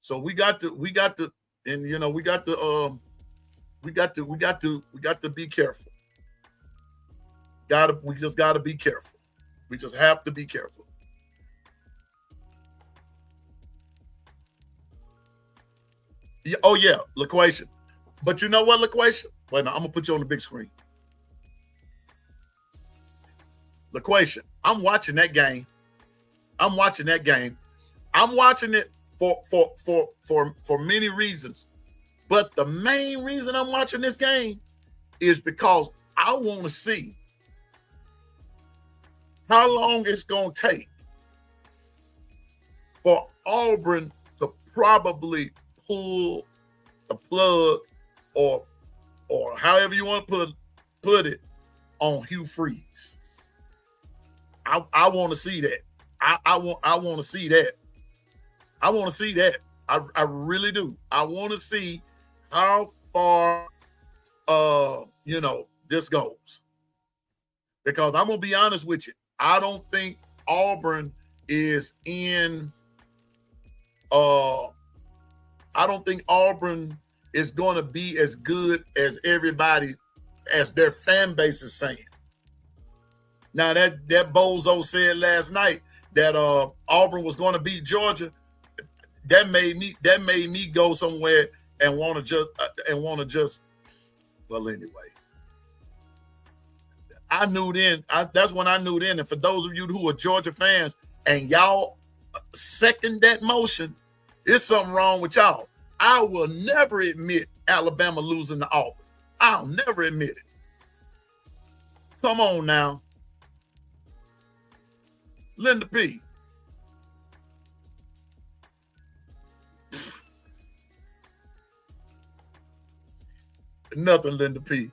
So we got to be careful. We just gotta be careful. We just have to be careful. Yeah, oh yeah, LaQuisha. But you know what, LaQuisha? Wait, no, I'm gonna put you on the big screen. LaQuisha, I'm watching that game. I'm watching it for many reasons. But the main reason I'm watching this game is because I want to see how long it's going to take for Auburn to probably pull the plug or however you want to put it on Hugh Freeze. I want to see that. I want to see that. I want to see that. I really do. I want to see how far this goes. Because I'm gonna be honest with you. I don't think Auburn is in. I don't think Auburn is going to be as good as everybody, as their fan base is saying. Now that bozo said last night that Auburn was going to beat Georgia. That made me go somewhere and want to just. Well, anyway, I knew then. That's when I knew then. And for those of you who are Georgia fans and y'all second that motion, there's something wrong with y'all. I will never admit Alabama losing to Auburn. I'll never admit it. Come on now. Linda P. Nothing, Linda P.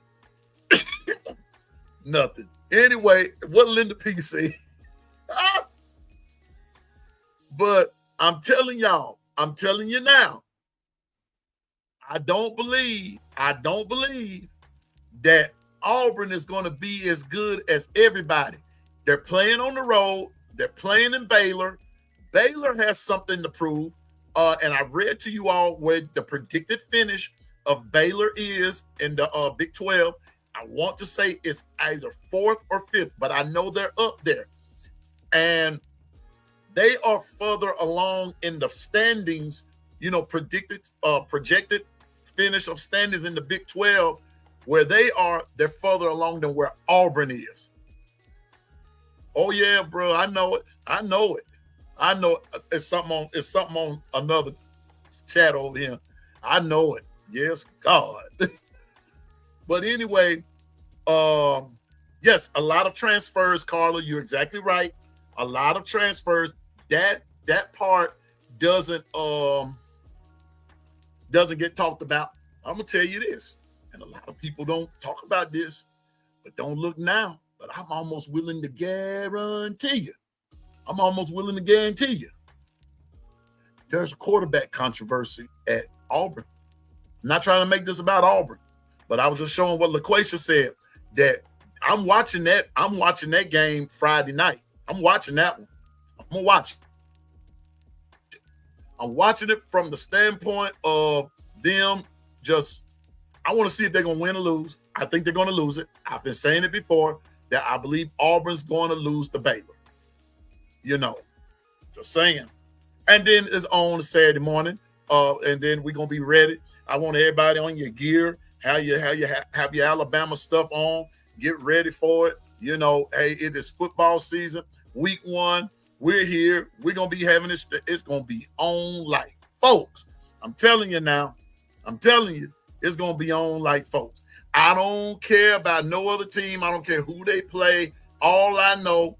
Nothing. Anyway, what Linda P said. But I'm telling y'all, I'm telling you now, I don't believe that Auburn is going to be as good as everybody. They're playing on the road. They're playing in Baylor. Baylor has something to prove. And I've read to you all where the predicted finish of Baylor is in the Big 12. I want to say it's either 4th or 5th, but I know they're up there. And they are further along in the standings, projected finish of standings in the Big 12, where they're further along than where Auburn is. Oh yeah, bro, I know it. It's something on another chat over here. I know it. Yes, God. But anyway, yes, a lot of transfers, Carla. You're exactly right. A lot of transfers. That part doesn't get talked about. I'm gonna tell you this, and a lot of people don't talk about this, but don't look now. But I'm almost willing to guarantee you. There's a quarterback controversy at Auburn. I'm not trying to make this about Auburn, but I was just showing what LaQuasia said, that I'm watching that game Friday night. I'm watching that one. I'm going to watch it. I'm watching it from the standpoint of them just, I want to see if they're going to win or lose. I think they're going to lose it. I've been saying it before that I believe Auburn's going to lose to Baylor. Just saying. And then it's on Saturday morning. And then we're going to be ready. I want everybody on your gear, have your Alabama stuff on, get ready for it. Hey, it is football season, week 1. We're here. We're going to be having this. It's going to be on like folks. I'm telling you now. It's going to be on like folks. I don't care about no other team. I don't care who they play. All I know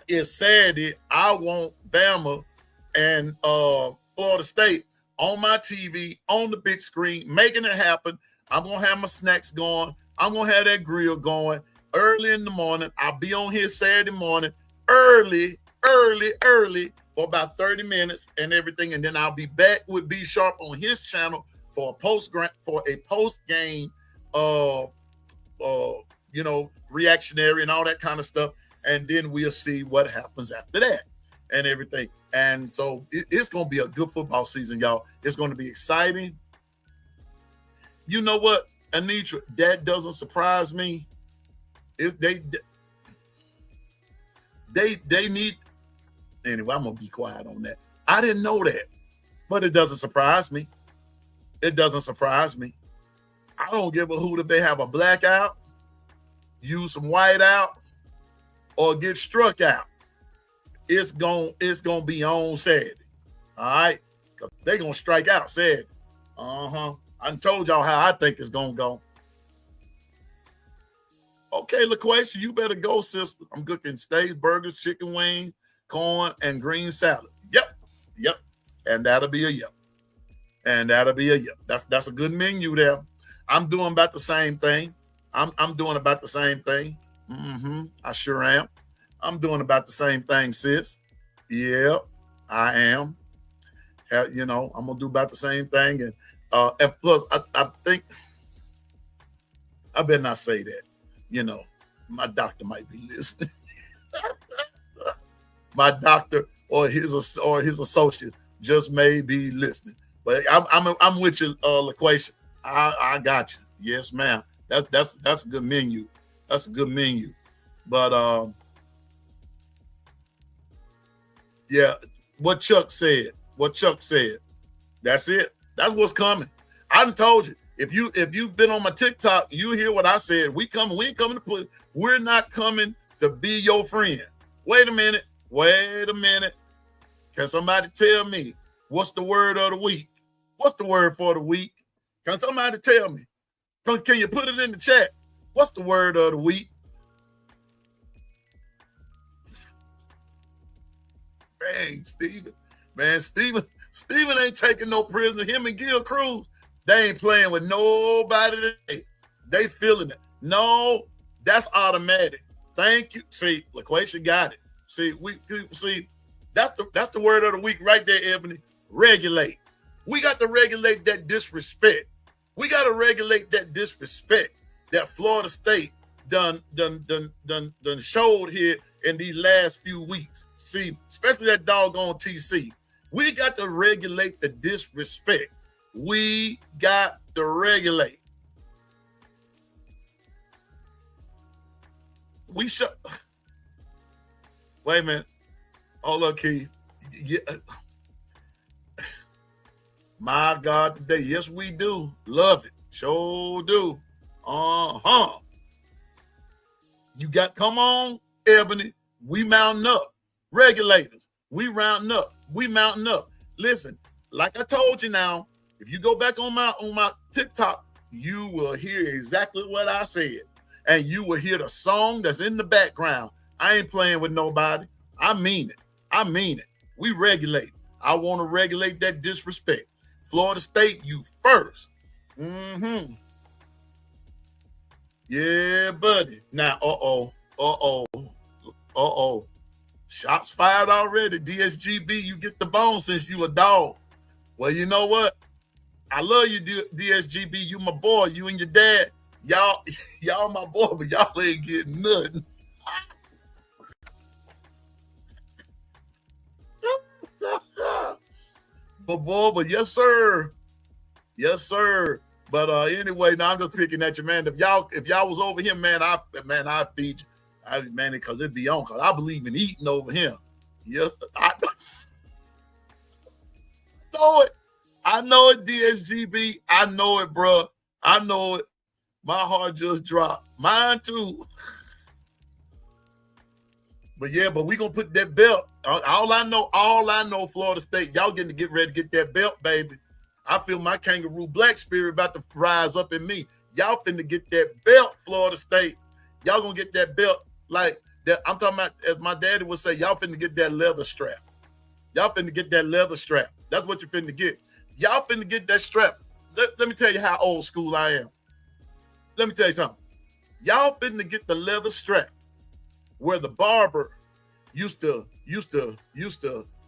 is Saturday, I want Bama and Florida State on my TV, on the big screen, making it happen. I'm going to have my snacks going. I'm going to have that grill going early in the morning. I'll be on here Saturday morning, early, for about 30 minutes and everything. And then I'll be back with B Sharp on his channel for a post-game, reactionary and all that kind of stuff. And then we'll see what happens after that and everything. And so it's going to be a good football season, y'all. It's going to be exciting. You know what, Anitra, that doesn't surprise me. They need, anyway, I'm going to be quiet on that. I didn't know that, but it doesn't surprise me. I don't give a hoot if they have a blackout, use some white out, or get struck out. It's gonna be on Saturday. All right? They're gonna strike out Saturday. I told y'all how I think it's gonna go. Okay, LaQuasia, you better go, sister. I'm cooking steaks, burgers, chicken wings, corn, and green salad. Yep. And that'll be a yep. That's a good menu there. I'm doing about the same thing. I'm doing about the same thing. I sure am. I'm doing about the same thing, sis. Yeah, I am. I'm gonna do about the same thing, and plus, I think I better not say that. My doctor might be listening. My doctor or his associates just may be listening. But I'm with you, LaQuisha. I got you. Yes, ma'am. That's a good menu. That's a good menu. But yeah, what Chuck said. That's it. That's what's coming. I done told you. If you've been on my TikTok, you hear what I said. We ain't coming to play. We're not coming to be your friend. Wait a minute. Can somebody tell me what's the word of the week? What's the word for the week? Can somebody tell me? Can you put it in the chat? What's the word of the week? Dang, Steven. Man, Steven ain't taking no prisoner. Him and Gil Cruz, they ain't playing with nobody today. They feeling it. No, that's automatic. Thank you. See, LaQuisha got it. See, that's the word of the week right there, Ebony. Regulate. We got to regulate that disrespect. We got to regulate that disrespect that Florida State done showed here in these last few weeks. See, especially that doggone TC. We got to regulate the disrespect. We got to regulate. We should. Wait a minute. Hold up, Keith. Yeah. My God, today. Yes, we do. Love it. Sure do. You got, come on, Ebony. We mounting up. Regulators. We rounding up. We mounting up. Listen, like I told you now, if you go back on my TikTok, you will hear exactly what I said. And you will hear the song that's in the background. I ain't playing with nobody. I mean it. We regulate. I want to regulate that disrespect. Florida State, you first. Yeah, buddy. Now, shots fired already. DSGB, you get the bone since you a dog. Well, you know what? I love you, DSGB. You my boy. You and your dad. Y'all my boy, but y'all ain't getting nothing. But yes, sir. Yes, sir. But anyway, now I'm just picking at you, man. If y'all was over here, man, I feed you. Because it'd be on. Because I believe in eating over him. Yes, I know it. I know it, DSGB. I know it, bro. I know it. My heart just dropped. Mine too. But yeah, we gonna put that belt. All I know, Florida State, y'all getting to get ready to get that belt, baby. I feel my kangaroo black spirit about to rise up in me. Y'all finna get that belt, Florida State. Y'all gonna get that belt like that. I'm talking about, as my daddy would say, y'all finna get that leather strap. Y'all finna get that leather strap. That's what you're finna get. Y'all finna get that strap. Let me tell you how old school I am. Let me tell you something. Y'all finna get the leather strap where the barber used to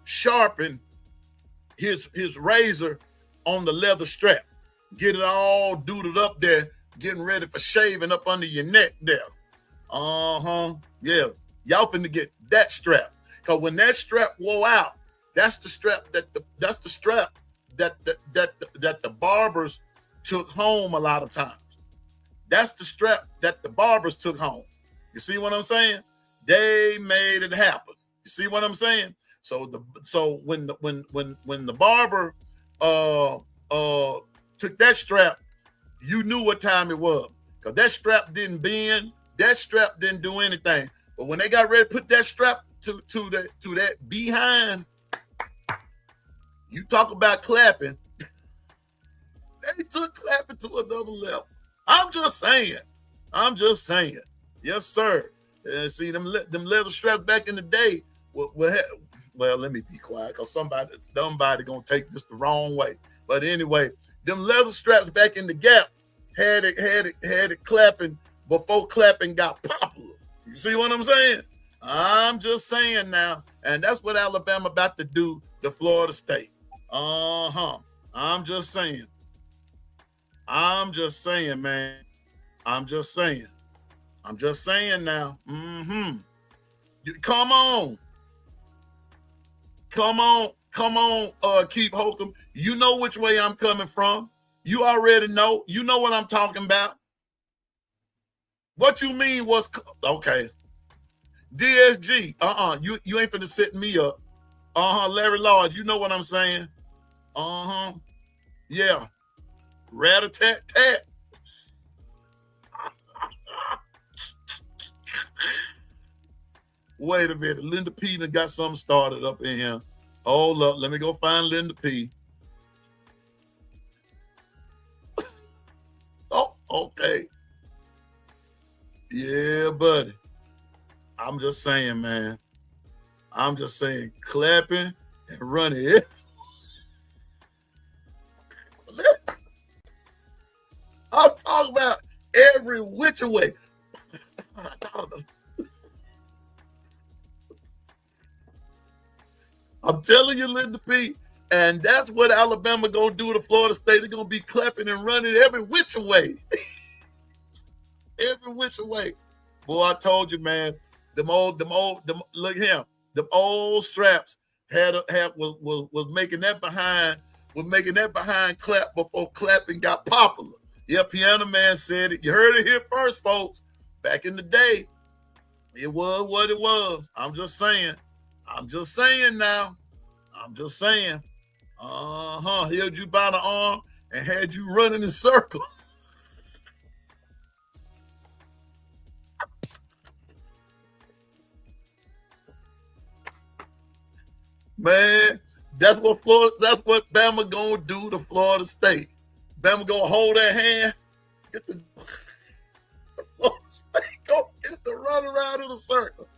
sharpen his razor on the leather strap. Get it all duded up there, getting ready for shaving up under your neck there. Yeah. Y'all finna get that strap. Cause when that strap wore out, that's the strap that the barbers took home a lot of times. That's the strap that the barbers took home. You see what I'm saying? They made it happen. You see what I'm saying? So when the barber took that strap, you knew what time it was. Because that strap didn't bend, that strap didn't do anything. But when they got ready to put that strap to that behind, you talk about clapping. They took clapping to another level. I'm just saying. Yes, sir. See, them leather straps back in the day, well, let me be quiet because somebody gonna take this the wrong way. But anyway, them leather straps back in the Gap had it clapping before clapping got popular. You see what I'm saying? I'm just saying now, and that's what Alabama about to do to Florida State. I'm just saying, man. I'm just saying now. Come on. Keith Holcomb. You know which way I'm coming from. You already know. You know what I'm talking about. What you mean was okay. DSG. You ain't finna set me up. Larry Lodge. You know what I'm saying. Yeah. Rat-a-tat-tat. Wait a minute. Linda P done got something started up in here. Hold up. Let me go find Linda P. Oh, okay. Yeah, buddy. I'm just saying, man. I'm just saying, clapping and running it. I'm talking about every which way. I'm telling you, Linda P, and that's what Alabama gonna do to Florida State. They're gonna be clapping and running every which way. Every which way. Boy, I told you, man. Look at him. The old straps was making that behind clap before clapping got popular. Yeah, Piano Man said it. You heard it here first, folks. Back in the day, it was what it was. I'm just saying now. I'm just saying. Held you by the arm and had you running in circles. Man, that's what Bama gonna do to Florida State. Bama gonna hold that hand, get the Florida State gonna get the run around in a circle.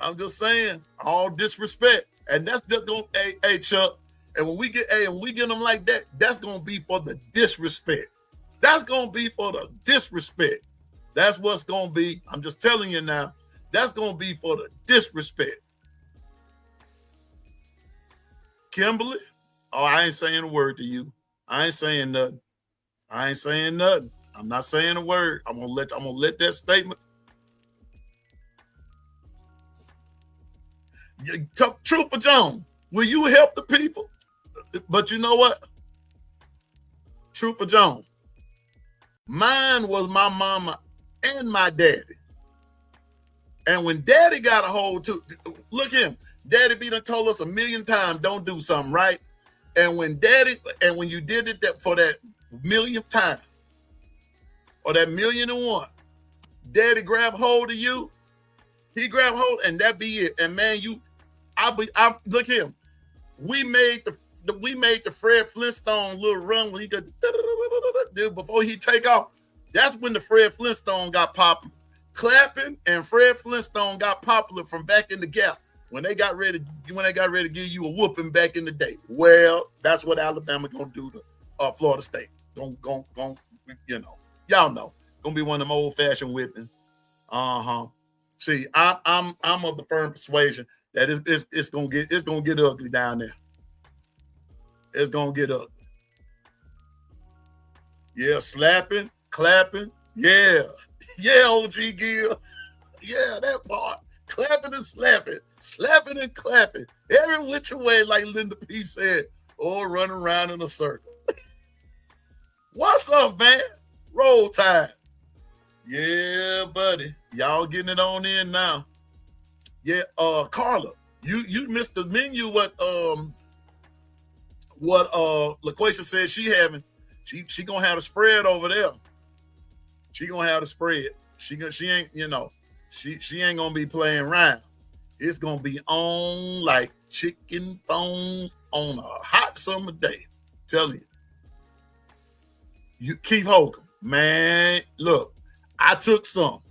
I'm just saying, all disrespect, and that's just gonna, hey Chuck. And when we get them like that, that's gonna be for the disrespect. That's gonna be for the disrespect. That's what's gonna be. I'm just telling you now. That's gonna be for the disrespect. Kimberly, I ain't saying a word to you. I ain't saying nothing. I'm not saying a word. I'm gonna let that statement. Trooper Jones, will you help the people? But you know what? Trooper Jones, mine was my mama and my daddy. And when daddy got a hold to, look him, daddy be done told us 1,000,000 times, don't do something, right? And when you did it for that 1,000,000th time, or that 1,000,001, daddy grab hold of you, he grab hold, and that be it. And man, look him. We made the Fred Flintstone little run when he got before he take off. That's when the Fred Flintstone got popular. Clapping and Fred Flintstone got popular from back in the Gap when they got ready to give you a whooping back in the day. Well, that's what Alabama gonna do to Florida State. Y'all know, gonna be one of them old-fashioned whipping. See, I'm of the firm persuasion that it's gonna get ugly down there. It's gonna get ugly. Yeah, slapping, clapping, yeah. Yeah, OG Gill. Yeah, that part. Clapping and slapping. Slapping and clapping. Every which way, like Linda P said, or running around in a circle. What's up, man? Roll Tide. Yeah, buddy. Y'all getting it on in now. Yeah, Carla, you missed the menu what LaQuisha said she having. She gonna have a spread over there. She gonna have the spread. She ain't, she ain't gonna be playing around. It's gonna be on like chicken bones on a hot summer day. Tell you Keith Holcomb, man. Look, I took some.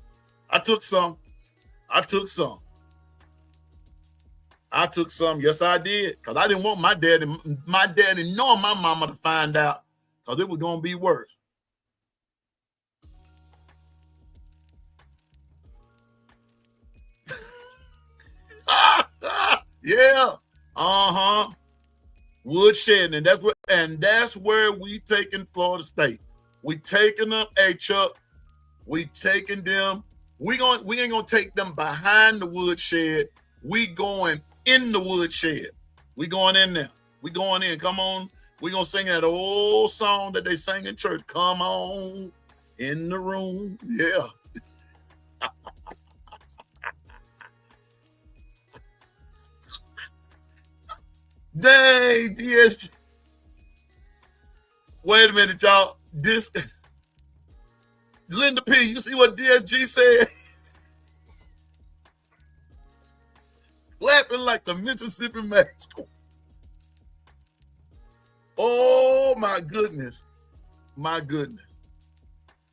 Yes, I did. Because I didn't want my daddy nor my mama to find out, because it was gonna be worse. Yeah. Woodshed, and that's where we taking Florida State. We taking them, hey Chuck. We taking them. We ain't gonna take them behind the woodshed. We going in the woodshed. We going in there. We going in. Come on. We gonna sing that old song that they sang in church. Come on in the room. Yeah. Dang, DSG. Wait a minute, y'all. This Linda P, you see what DSG said? Laughing like the Mississippi Mascot. Oh my goodness. My goodness.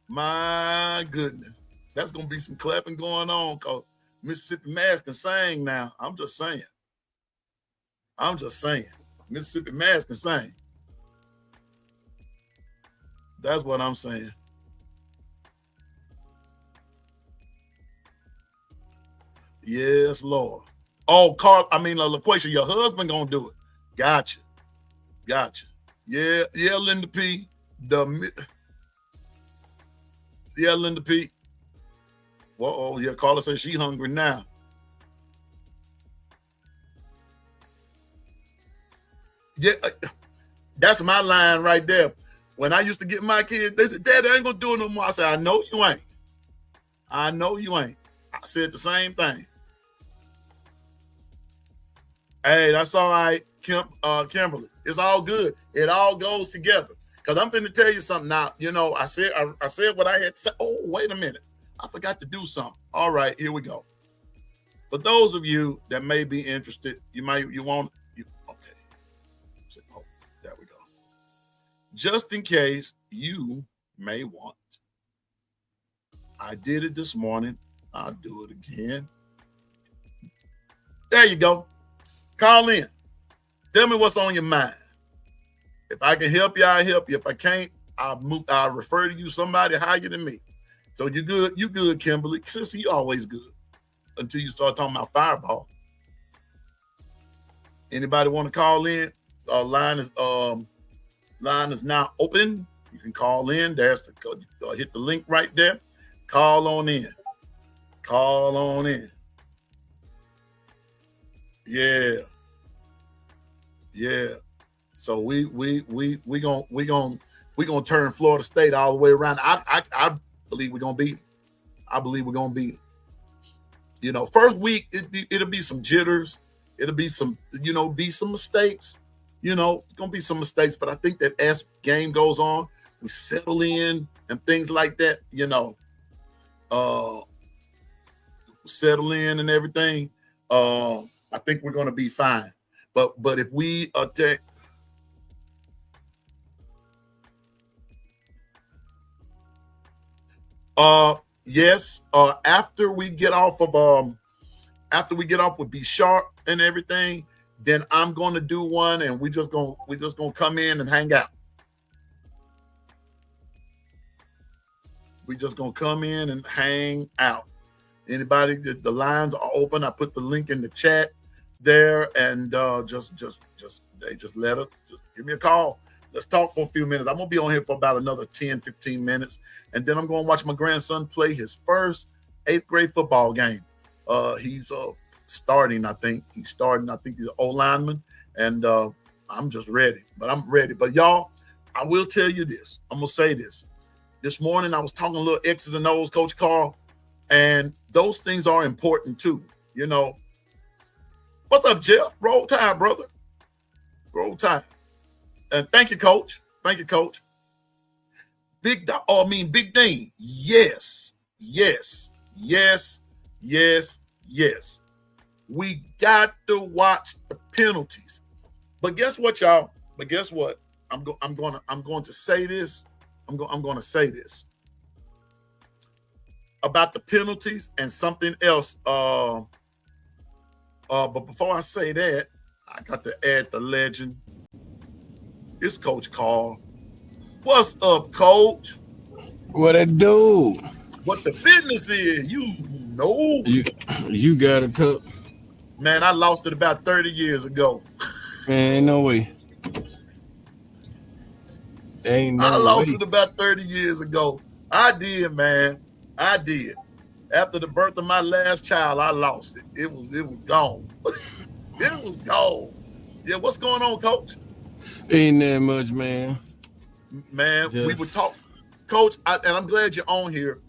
My goodness. That's gonna be some clapping going on because Mississippi Mass can sing now. I'm just saying. Mississippi Mass can sing. That's what I'm saying. Yes, Lord. Oh, Carl, LaQuisha, your husband gonna do it. Gotcha. Yeah, Linda P. Linda P. Whoa, yeah, Carla says she hungry now. Yeah, that's my line right there. When I used to get my kids, they said, Daddy, I ain't gonna do it no more. I said, I know you ain't. I said the same thing. Hey, that's all right, Kimberly. It's all good. It all goes together. Because I'm finna tell you something now. You know, I said what I had to say. Oh, wait a minute. I forgot to do something. All right, here we go. For those of you that may be interested, okay. Oh, there we go. Just in case you may want. I did it this morning. I'll do it again. There you go. Call in. Tell me what's on your mind. If I can help you, I'll help you. If I can't, I'll refer to you somebody higher than me. So you good. You good, Kimberly. Sister, you always good until you start talking about Fireball. Anybody want to call in? Line is now open. You can call in. There's hit the link right there. Call on in. Yeah. So we gonna turn Florida State all the way around. I believe we're gonna beat them. You know, first week it'll be some jitters. It'll be some mistakes. You know, it's gonna be some mistakes. But I think that as game goes on, we settle in and things like that. You know, settle in and everything. I think we're gonna be fine. But if we attack, yes. After we get off with B Sharp and everything, then I'm gonna do one, and we're just gonna come in and hang out. We're just gonna come in and hang out. Anybody, the lines are open. I put the link in the chat there, and just let us just give me a call. Let's talk for a few minutes. I'm gonna be on here for about another 10-15 minutes, and then I'm gonna watch my grandson play his first 8th grade football game. He's starting. I think he's an O lineman, and I'm just ready. I'm ready. But y'all, I will tell you this. I'm gonna say this. This morning I was talking a little X's and O's, Coach Carl, and those things are important too. You know. What's up, Jeff? Roll Tide, brother. Roll Tide. And thank you, Coach. Big Dean. Yes. We got to watch the penalties. But guess what, y'all? I'm going to say this. I'm going to say this about the penalties and something else. But before I say that, I got to add the legend. It's Coach Carl. What's up, Coach? What it do? What the business is? You know. You got a cup. Man, I lost it about 30 years ago. Man, ain't no way. I lost it about 30 years ago. I did, man. I did. After the birth of my last child, I lost it. It was gone. It was gone. Yeah, what's going on, Coach? Ain't that much, man. Man, we were talking, Coach, and I'm glad you're on here.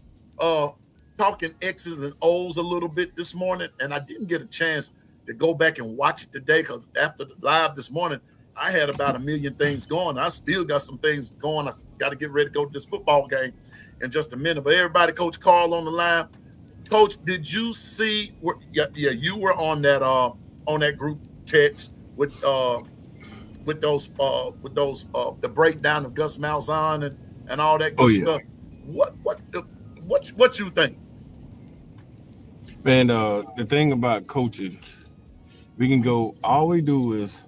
Talking X's and O's a little bit this morning, and I didn't get a chance to go back and watch it today because after the live this morning, I had about 1 million things going. I still got some things going. I got to get ready to go to this football game in just a minute. But everybody, Coach Carl on the line. Coach, did you see? Yeah, you were on that group text with those the breakdown of Gus Malzahn and all that good stuff. What you think? Man, the thing about coaching, we can go. All we do is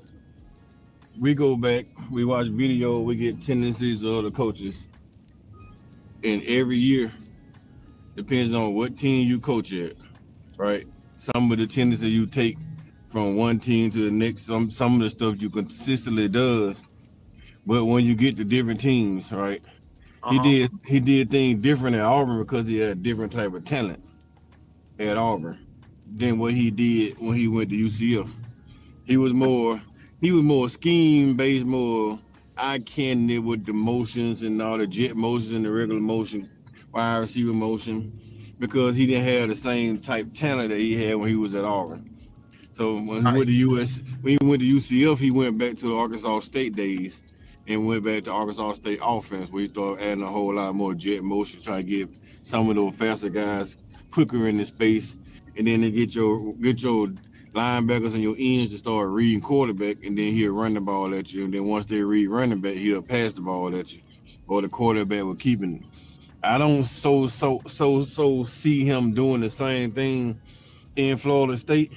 we go back, we watch video, we get tendencies of the coaches, and every year depends on what team you coach at, right? Some of the tendencies you take from one team to the next, some of the stuff you consistently does, but when you get to different teams, right? He did things different at Auburn because he had a different type of talent at Auburn than what he did when he went to UCF. He was more scheme based, more eye candy with the motions and all the jet motions and the regular motion, wide receiver motion, because he didn't have the same type talent that he had when he was at Auburn. So when he went to UCF, he went back to the Arkansas State days and went back to Arkansas State offense, where he started adding a whole lot more jet motion, trying to get some of those faster guys quicker in the space, and then they get your linebackers and your ends to start reading quarterback, and then he'll run the ball at you, and then once they read running back, he'll pass the ball at you, or the quarterback will keep it. I don't so see him doing the same thing in Florida State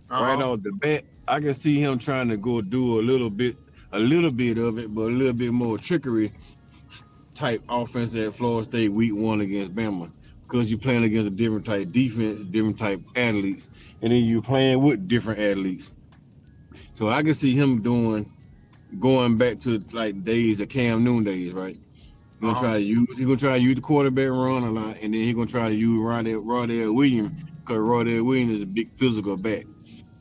right off the bat. I can see him trying to go do a little bit of it, but a little bit more trickery type offense at Florida State week 1 against Bama, because you're playing against a different type defense, different type athletes, and then you're playing with different athletes. So I can see him going back to like days of Cam Newton days, right? He's gonna try to use the quarterback run a lot, and then he's gonna try to use Rodell Williams, because Rodell Williams is a big physical back,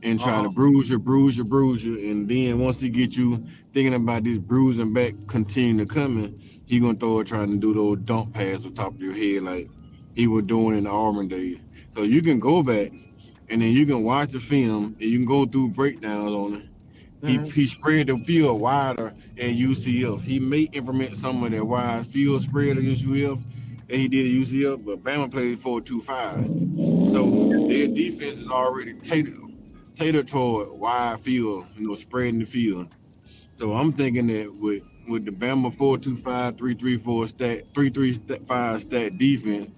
and trying to bruise you, and then once he gets you thinking about this bruising back continuing to come, he gonna throw it trying to do those dump passes on top of your head like he was doing in the Auburn days. So you can go back and then you can watch the film and you can go through breakdowns on it. He spread the field wider at UCF. He may implement some of that wide field spread against UCF that he did at UCF, but Bama played 4-2-5. So their defense is already tailored toward wide field, spreading the field. So I'm thinking that with the Bama 4-2-5, 3-3-4 stat, 3-3-5 stat defense,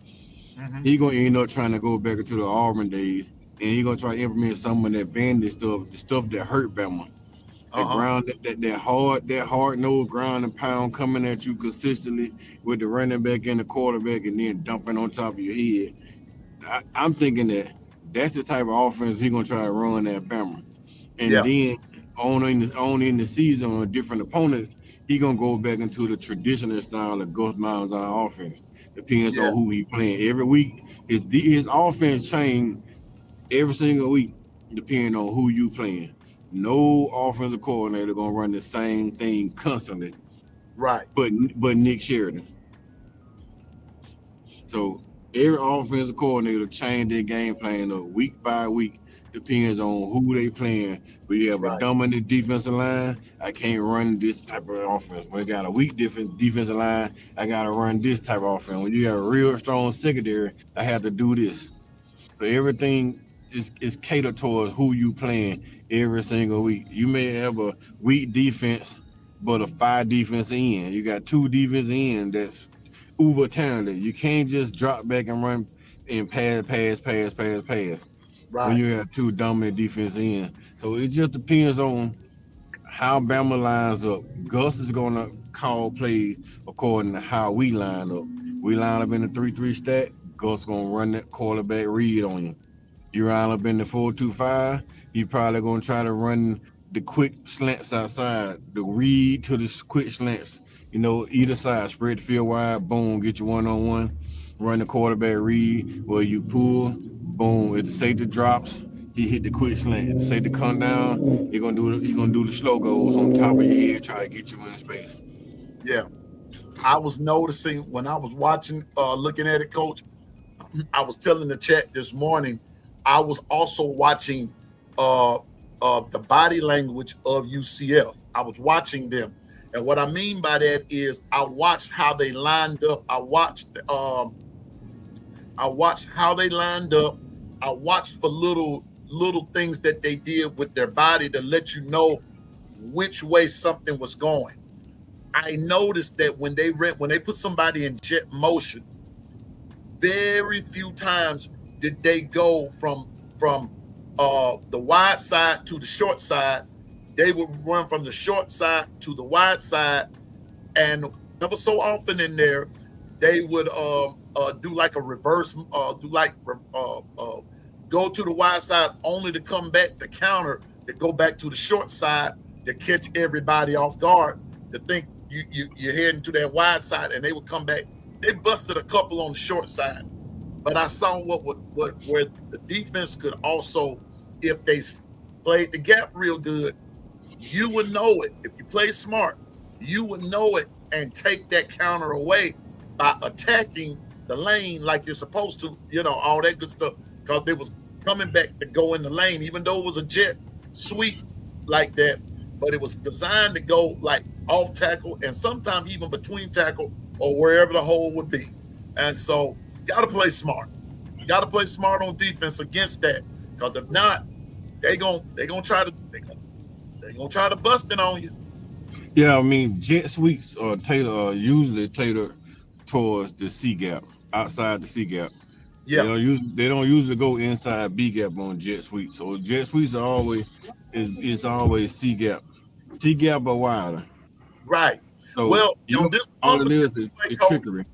he gonna end up trying to go back into the Auburn days, and he gonna try to implement some of that bandit stuff, the stuff that hurt Bama. That hard nose ground and pound coming at you consistently with the running back and the quarterback, and then dumping on top of your head. I'm thinking that's the type of offense he's gonna try to run at Bama, and then on in the season on different opponents, he gonna go back into the traditional style of Gus Malzahn offense. Depends on who he playing every week. His offense change every single week depending on who you playing. No offensive coordinator gonna run the same thing constantly, right? But Nick Sheridan. So every offensive coordinator change their game plan up week by week. Depends on who they playing. We have a dominant defensive line. I can't run this type of offense. When I got a weak defensive line, I gotta run this type of offense. When you got a real strong secondary, I have to do this. So everything is catered towards who you playing every single week. You may have a weak defense, but a 5 defense end. You got 2 defense end that's uber talented. You can't just drop back and run and pass. Right. When you have 2 dominant defense ends. So it just depends on how Bama lines up. Gus is gonna call plays according to how we line up. We line up in the 3-3 stack, Gus gonna run that quarterback read on you. You line up in the 4-2-5, you probably gonna try to run the quick slants outside, the read to the quick slants, either side, spread the field wide, boom, get you 1-on-1. run the quarterback read where you pull, boom, if the safety drops, he hit the quick slant. If the safety come down, he's gonna do the slow goals on top of your head, try to get you in space. Yeah. I was noticing when I was watching, looking at it, Coach, I was telling the chat this morning, I was also watching the body language of UCF. I was watching them. And what I mean by that is I watched how they lined up. I watched how they lined up. I watched for little things that they did with their body to let you know which way something was going. I noticed that when they put somebody in jet motion, very few times did they go from the wide side to the short side. They would run from the short side to the wide side, and never so often in there, they would do like a reverse, go to the wide side only to come back to counter, to go back to the short side to catch everybody off guard, to think you're heading to that wide side, and they would come back. They busted a couple on the short side, but I saw where the defense could also, if they played the gap real good, you would know it. If you play smart, you would know it and take that counter away by attacking the lane like you're supposed to, all that good stuff, because they was coming back to go in the lane, even though it was a jet sweep like that, but it was designed to go like off tackle and sometimes even between tackle or wherever the hole would be. And so you got to play smart. You got to play smart on defense against that, because if not, they're gonna try to bust it on you. Yeah, I mean, jet sweeps are usually tailored towards the C gap, outside the C gap. Yeah, they don't usually go inside B gap on jet sweeps. So jet sweeps are always C gap or wider. Right. So well, on this all it is trickery.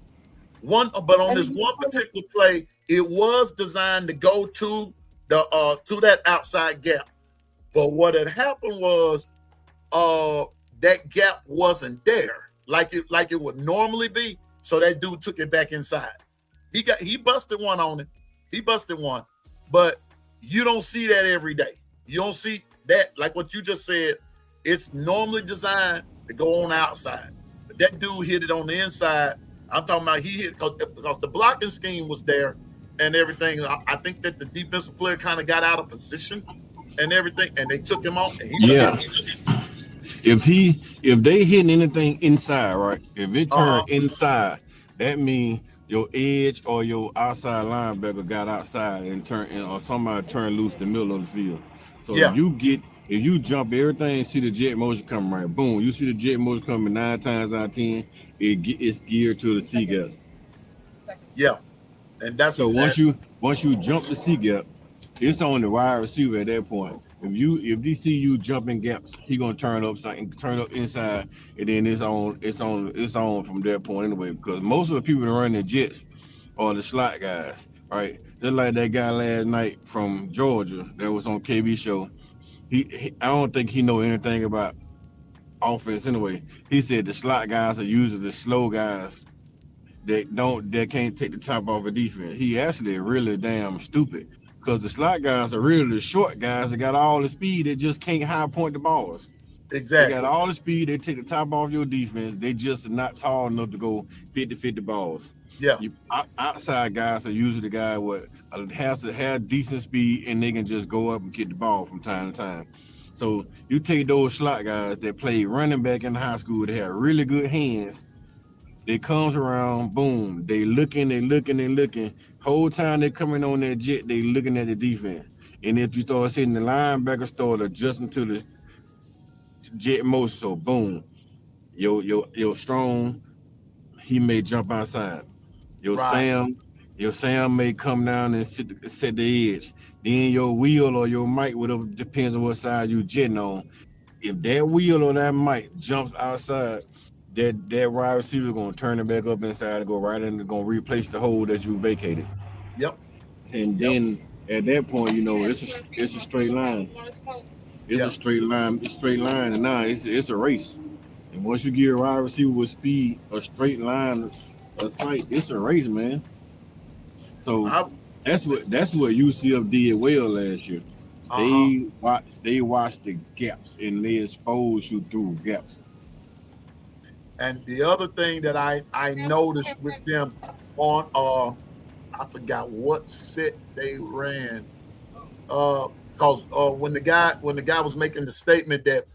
But on this one particular play, it was designed to go to that outside gap. But what had happened was that gap wasn't there like it would normally be. So that dude took it back inside. He busted one on it. He busted one. But you don't see that every day. You don't see that, like what you just said. It's normally designed to go on the outside. But that dude hit it on the inside. I'm talking about he hit because the blocking scheme was there and everything. I think that the defensive player kind of got out of position and everything, and they took him off. And if they hitting anything inside, right? If it turned inside, that means your edge or your outside linebacker got outside and or somebody turned loose the middle of the field. So if you jump everything, see the jet motion coming, right? Boom, you see the jet motion coming 9 times out of 10, it's geared to the C gap. Yeah, and that's so once you jump the C gap, it's on the wide receiver at that point. If they see you jumping gaps, he gonna turn up inside, and then it's on from that point anyway. Because most of the people that run the jets are the slot guys, right? Just like that guy last night from Georgia that was on KB show. He I don't think he know anything about offense anyway. He said the slot guys are usually the slow guys that can't take the top off a defense. He actually really damn stupid, because the slot guys are really the short guys that got all the speed. They just can't high point the balls. Exactly. They got all the speed. They take the top off your defense. They just not tall enough to go 50-50 balls. Yeah. Outside guys are usually the guy what has to have decent speed, and they can just go up and get the ball from time to time. So you take those slot guys that play running back in high school, they have really good hands. They comes around, boom, they looking. Whole time they coming on that jet, they looking at the defense. And if you start seeing the linebacker start adjusting to the jet motion, so boom, your strong, he may jump outside. Your Sam may come down and set the edge. Then your wheel or your mic, whatever, depends on what side you jetting on. If that wheel or that mic jumps outside, that wide receiver is going to turn it back up inside and go right in and going to replace the hole that you vacated. Yep. And then at that point, it's a straight line. It's a straight line, and now it's a race. And once you get a wide receiver with speed, a straight line, a sight, it's a race, man. So that's what UCF did well last year. They watched the gaps and they exposed you through gaps. And the other thing that I noticed with them on I forgot what set they ran. Because when the guy was making the statement that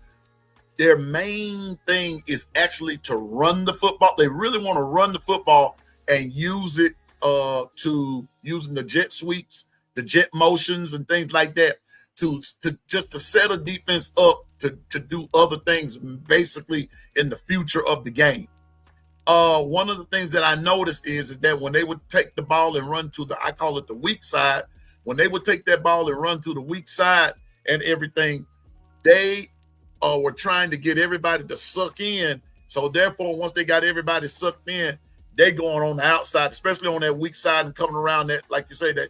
their main thing is actually to run the football. They really want to run the football and use it to using the jet sweeps, the jet motions, and things like that to set a defense up to do other things basically in the future of the game. One of the things that I noticed is that when they would take the ball and run to I call it the weak side, when they would take that ball and run to the weak side and everything, they were trying to get everybody to suck in. So therefore, once they got everybody sucked in, they going on the outside, especially on that weak side and coming around that, like you say, that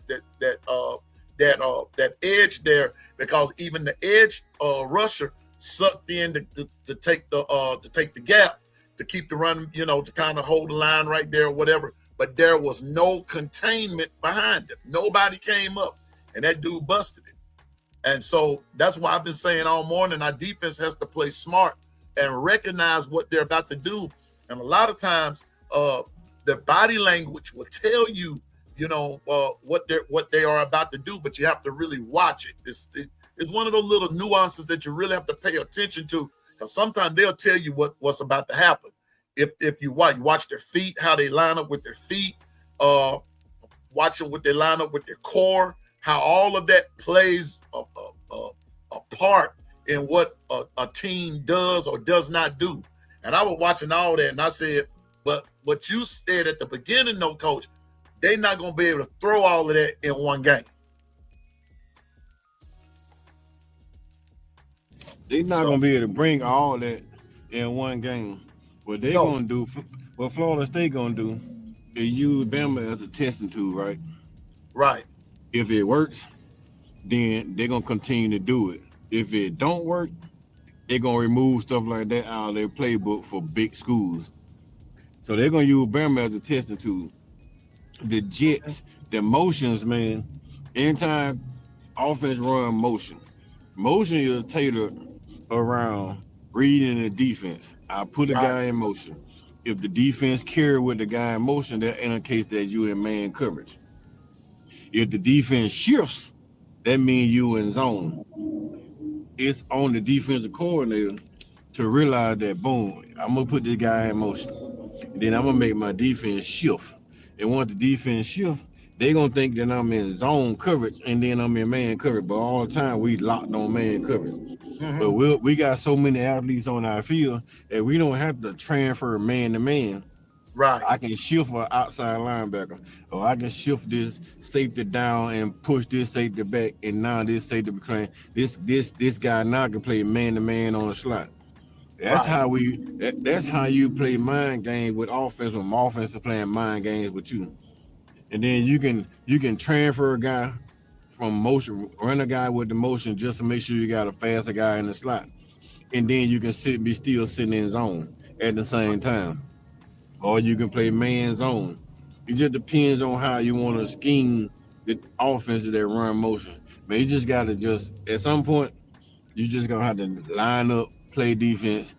edge there, because even the edge rusher sucked in to take the gap, to keep the run, to kind of hold the line right there or whatever. But there was no containment behind him. Nobody came up, and that dude busted it. And so that's why I've been saying all morning, our defense has to play smart and recognize what they're about to do. And a lot of times, the body language will tell you, what they are about to do, but you have to really watch it. It's one of those little nuances that you really have to pay attention to, because sometimes they'll tell you what's about to happen. If you watch their feet, how they line up with their feet, watching what they line up with their core, how all of that plays a part in what a team does or does not do. And I was watching all that, and I said, but what you said at the beginning, though, Coach, they're not going to be able to throw all of that in one game. They're not going to be able to bring all that in one game. What they're going to do, what Florida State going to do, is use Bama as a testing tool, right? Right. If it works, then they're going to continue to do it. If it don't work, they're going to remove stuff like that out of their playbook for big schools. So they're going to use Bama as a testing tool. The jets, the motions, man, anytime offense run motion is tailored around reading the defense. I put a guy in motion. If the defense carry with the guy in motion, that indicates that you in man coverage. If the defense shifts, that means you in zone. It's on the defensive coordinator to realize that, boom, I'm going to put this guy in motion. Then I'm going to make my defense shift. And once the defense shift, they're going to think that I'm in zone coverage and then I'm in man coverage. But all the time, we locked on man coverage. Mm-hmm. But we got so many athletes on our field that we don't have to transfer man to man. Right. I can shift an outside linebacker, or I can shift this safety down and push this safety back, and now this safety became this guy now can play man to man on the slot. That's how that's how you play mind games with offense when offense is playing mind games with you. And then you can transfer a guy from motion, run a guy with the motion just to make sure you got a faster guy in the slot. And then you can be still sitting in zone at the same time. Or you can play man zone. It just depends on how you want to scheme the offenses that run motion. Man, you just got to at some point, you just going to have to line up, play defense.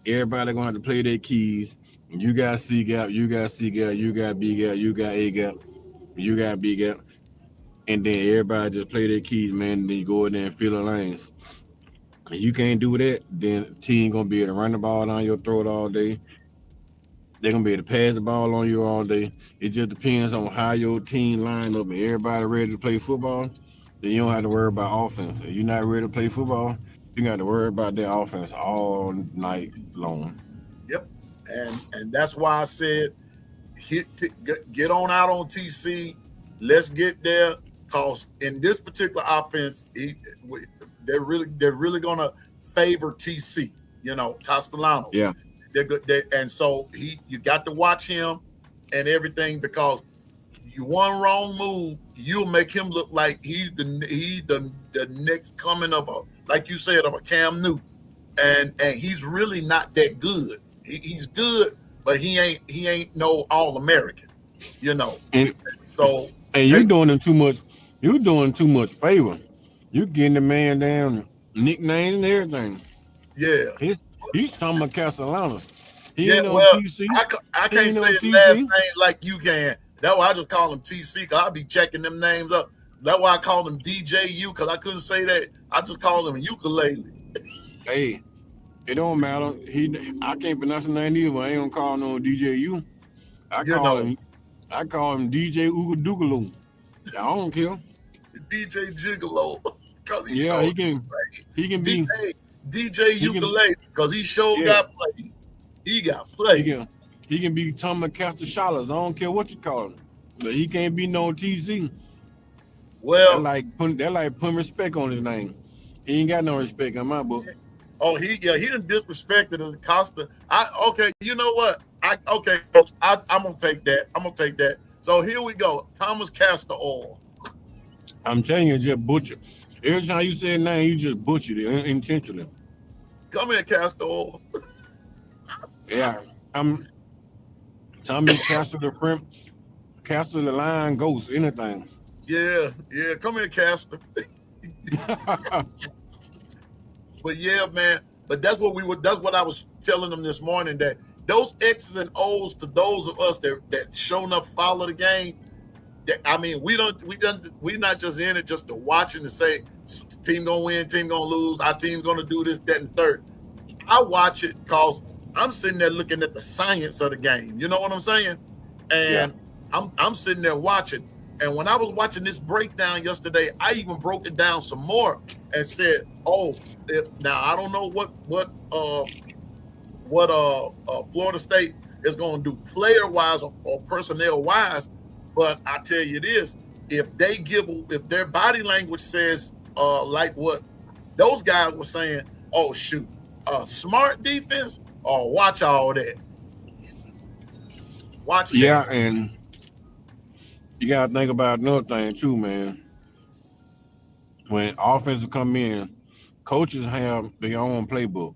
Everybody going to have to play their keys. You got C gap, you got C gap, you got B gap, you got A gap, you got B gap. And then everybody just play their keys, man, and then you go in there and fill the lanes. If you can't do that, then the team going to be able to run the ball down your throat all day. They're going to be able to pass the ball on you all day. It just depends on how your team line up and everybody ready to play football. Then you don't have to worry about offense. If you're not ready to play football, you got to worry about their offense all night long. Yep. And that's why I said get on out on TC. Let's get there, because in this particular offense, they're really going to favor TC, Castellanos. Yeah. They're good, and so you got to watch him and everything, because you one wrong move, you'll make him look like he's the next coming of like you said, of a Cam Newton, and he's really not that good. He's good, but he ain't no All-American, And so And you doing him too much. You doing too much favor. You getting the man down nicknames and everything. Yeah. He's Thomas Castellanos. He Yeah, ain't on well, TC. I can't ain't say on his TC. last name like you can. That's why I just call him TC, because I'll be checking them names up. That's why I called him DJU, because I couldn't say that. I just called him ukulele. Hey, it don't matter. I can't pronounce his name either, but I ain't gonna call no DJU. I call him DJ Ooga I don't care. DJ Gigolo. Yeah, he can be DJ ukulele, because he sure got played. He got played. He can be Thomas Castellanos. I don't care what you call him, but he can't be no TC. Well, that like putting respect on his name. He ain't got no respect in my book. Oh, he done disrespected his Costa. Okay, you know what? Okay, coach, I'm gonna take that. So here we go. Thomas Castor Oil. I'm telling you, just butcher. Every time you say a name, you just butchered it intentionally. Come here, Castor Oil. Yeah, I'm Tommy Castor the friend, Castor the Lion Ghost, anything. Yeah. Come here, Castor. But yeah, man. But that's what I was telling them this morning, that those X's and O's to those of us that show enough follow the game. I mean, we're not just in it just to watch and to say team gonna win, team gonna lose, our team's gonna do this, that, and third. I watch it because I'm sitting there looking at the science of the game. You know what I'm saying? And I'm sitting there watching. And when I was watching this breakdown yesterday, I even broke it down some more and said, now I don't know what Florida State is going to do player-wise or personnel-wise, but I tell you this, if their body language says like what those guys were saying, oh shoot, smart defense, watch all that. Watch that. Yeah, and you gotta think about another thing too, man. When offenses come in, coaches have their own playbook.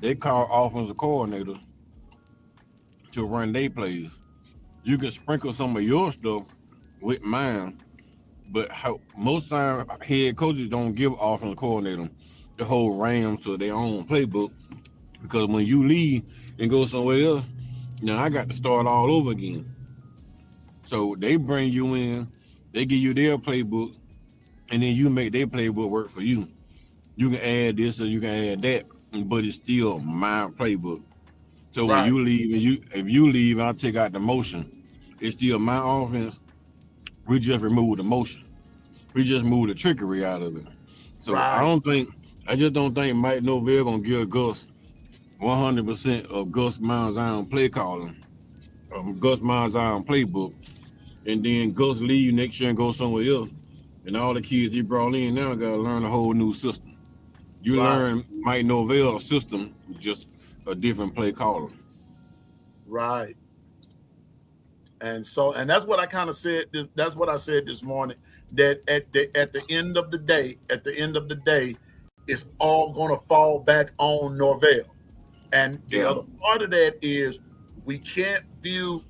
They call offensive coordinators to run their plays. You can sprinkle some of your stuff with mine, but most times head coaches don't give offensive coordinator the whole reins to their own playbook, because when you leave and go somewhere else, I got to start all over again. So they bring you in, they give you their playbook, and then you make their playbook work for you. You can add this or you can add that, but it's still my playbook. So when you leave, if you leave, I'll take out the motion. It's still my offense. We just remove the motion. We just move the trickery out of it. So I just don't think Mike Norvell gonna give Gus 100% of Gus Malzahn play calling, Gus Malzahn playbook, and then Gus leave next year and go somewhere else. And all the kids he brought in now gotta learn a whole new system. You learn Mike Norvell's system, just a different play caller. Right. And that's what I kind of said. That's what I said this morning. That at the end of the day, it's all going to fall back on Norvell. And the other part of that is we can't view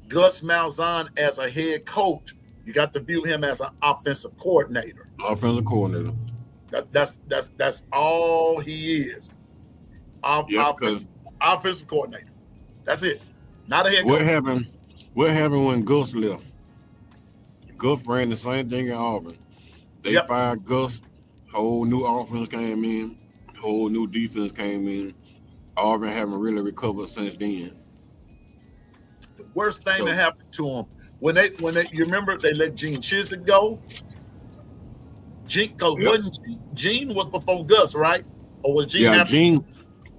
Gus Malzahn as a head coach. You got to view him as an offensive coordinator. Offensive coordinator. That's all he is. Offensive coordinator. That's it. Not a head coach. What happened when Gus left? Gus ran the same thing in Auburn. They fired Gus. Whole new offense came in. Whole new defense came in. Auburn haven't really recovered since then. The worst thing that happened to him when they you remember they let Gene Chizik go. Gene was before Gus, right? Or was Gene? Yeah, Gene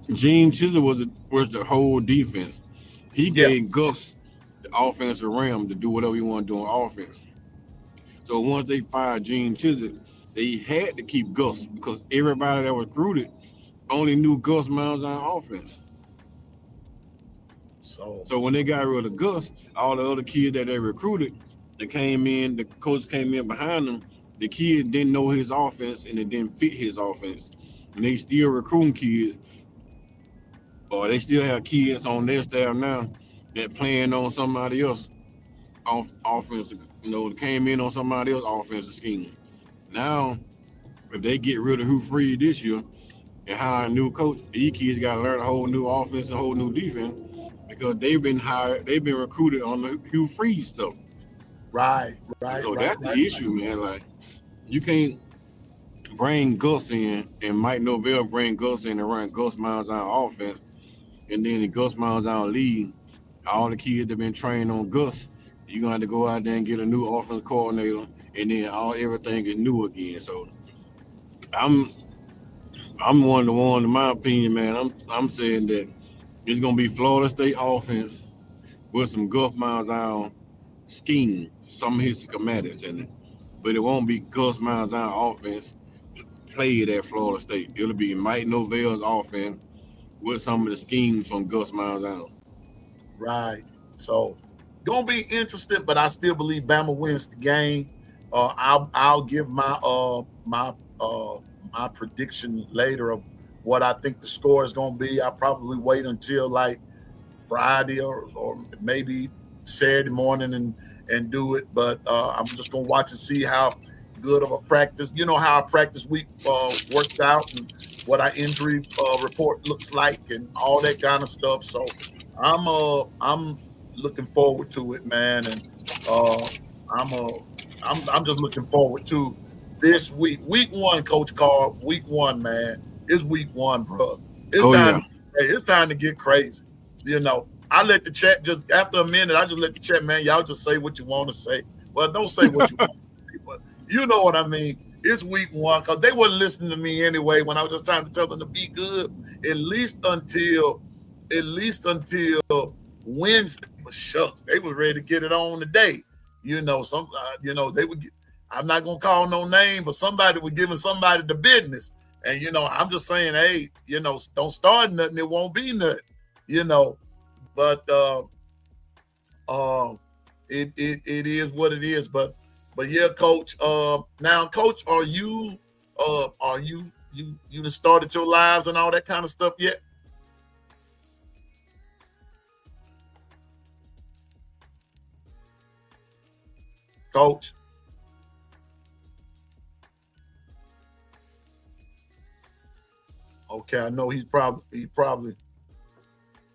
Chizik was the whole defense. He gave Gus the offensive realm to do whatever he wanted to do on offense. So once they fired Gene Chizik, they had to keep Gus because everybody that was recruited only knew Gus Malzahn offense. So when they got rid of Gus, all the other kids that they recruited, they came in, the coach came in behind them. The kids didn't know his offense and it didn't fit his offense. And they still recruiting kids, or they still have kids on their staff now that playing on somebody else. offense, came in on somebody else's offensive scheme. Now, if they get rid of Hugh Freeze this year and hire a new coach, these kids got to learn a whole new offense and a whole new defense because they've been recruited on the Hugh Freeze stuff. Right. So that's the issue, man. Like, you can't bring Gus in and Mike Norvell bring Gus in and run Gus Malzahn offense, and then the Gus Malzahn leave. All the kids that been trained on Gus, you're gonna have to go out there and get a new offense coordinator, and then everything is new again. So I'm one to one, in my opinion, man. I'm saying that it's gonna be Florida State offense with some Gus Malzahn scheme, some of his schematics in it, but it won't be Gus Malzahn offense played at Florida State. It'll be Mike Norvell's offense with some of the schemes from Gus Malzahn. Right. So gonna be interesting, but I still believe Bama wins the game. I'll give my my prediction later of what I think the score is gonna be. I'll probably wait until like Friday or maybe Saturday morning and do it. But I'm just gonna watch and see how good of a practice, how our practice week works out and what our injury report looks like and all that kind of stuff. So I'm looking forward to it, man, and I'm just looking forward to this week. Week 1, Coach Carr. Week 1, man. It's week 1, bro. It's time to get crazy. I let the chat just after a minute. I just let the chat, man. Y'all just say what you want to say. Well, don't say what you want to say, but you know what I mean. It's week 1 because they wasn't listening to me anyway when I was just trying to tell them to be good. At least until Wednesday. But shucks, they were ready to get it on today. They would get, I'm not gonna call no name, but somebody was giving somebody the business. And I'm just saying, hey, don't start nothing, it won't be nothing, but it is what it is. But yeah, Coach. Now, Coach, are you done started your lives and all that kind of stuff yet? Coach? Okay, I know he probably.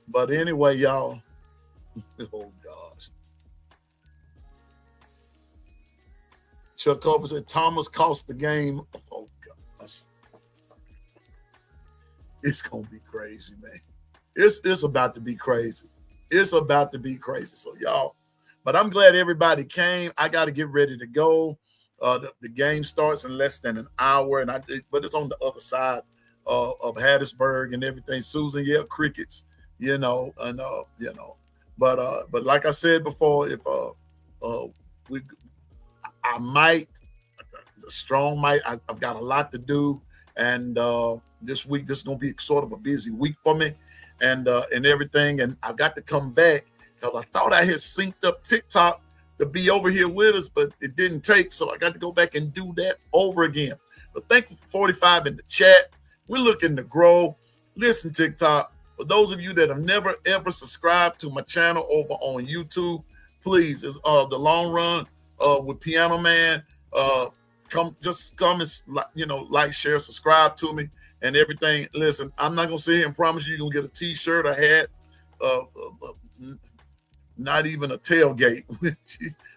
But anyway, y'all. Oh gosh. Chuck Cover said Thomas cost the game. Oh gosh. It's gonna be crazy, man. It's about to be crazy. It's about to be crazy. So y'all, but I'm glad everybody came. I got to get ready to go. The game starts in less than an hour, but it's on the other side of Hattiesburg and everything. Susan, yeah, crickets, But like I said before, if I might, strong might. I've got a lot to do, and this week this is gonna be sort of a busy week for me, and everything. And I've got to come back because I thought I had synced up TikTok to be over here with us, but it didn't take, so I got to go back and do that over again. But thank you for 45 in the chat. We're looking to grow. Listen, TikTok, for those of you that have never ever subscribed to my channel over on YouTube, please, it's the Long Run with Piano Man. Come and like, share, subscribe to me and everything. Listen, I'm not gonna sit here and promise you're gonna get a t-shirt, a hat, not even a tailgate.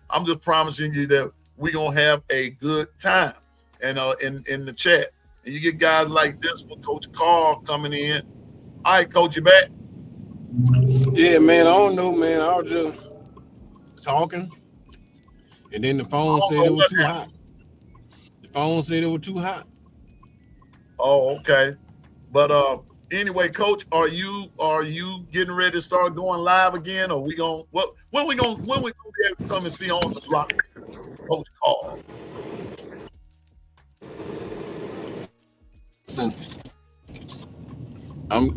I'm just promising you that we're gonna have a good time. And in the chat, and you get guys like this with Coach Carl coming in. All right, Coach, you back? Yeah, man. I don't know, man. I was just talking, and then the phone said it was too hot. The phone said it was too hot. Oh, okay. But anyway, Coach, are you getting ready to start going live again, or when we gonna be able to come and see on the block, Coach Carl?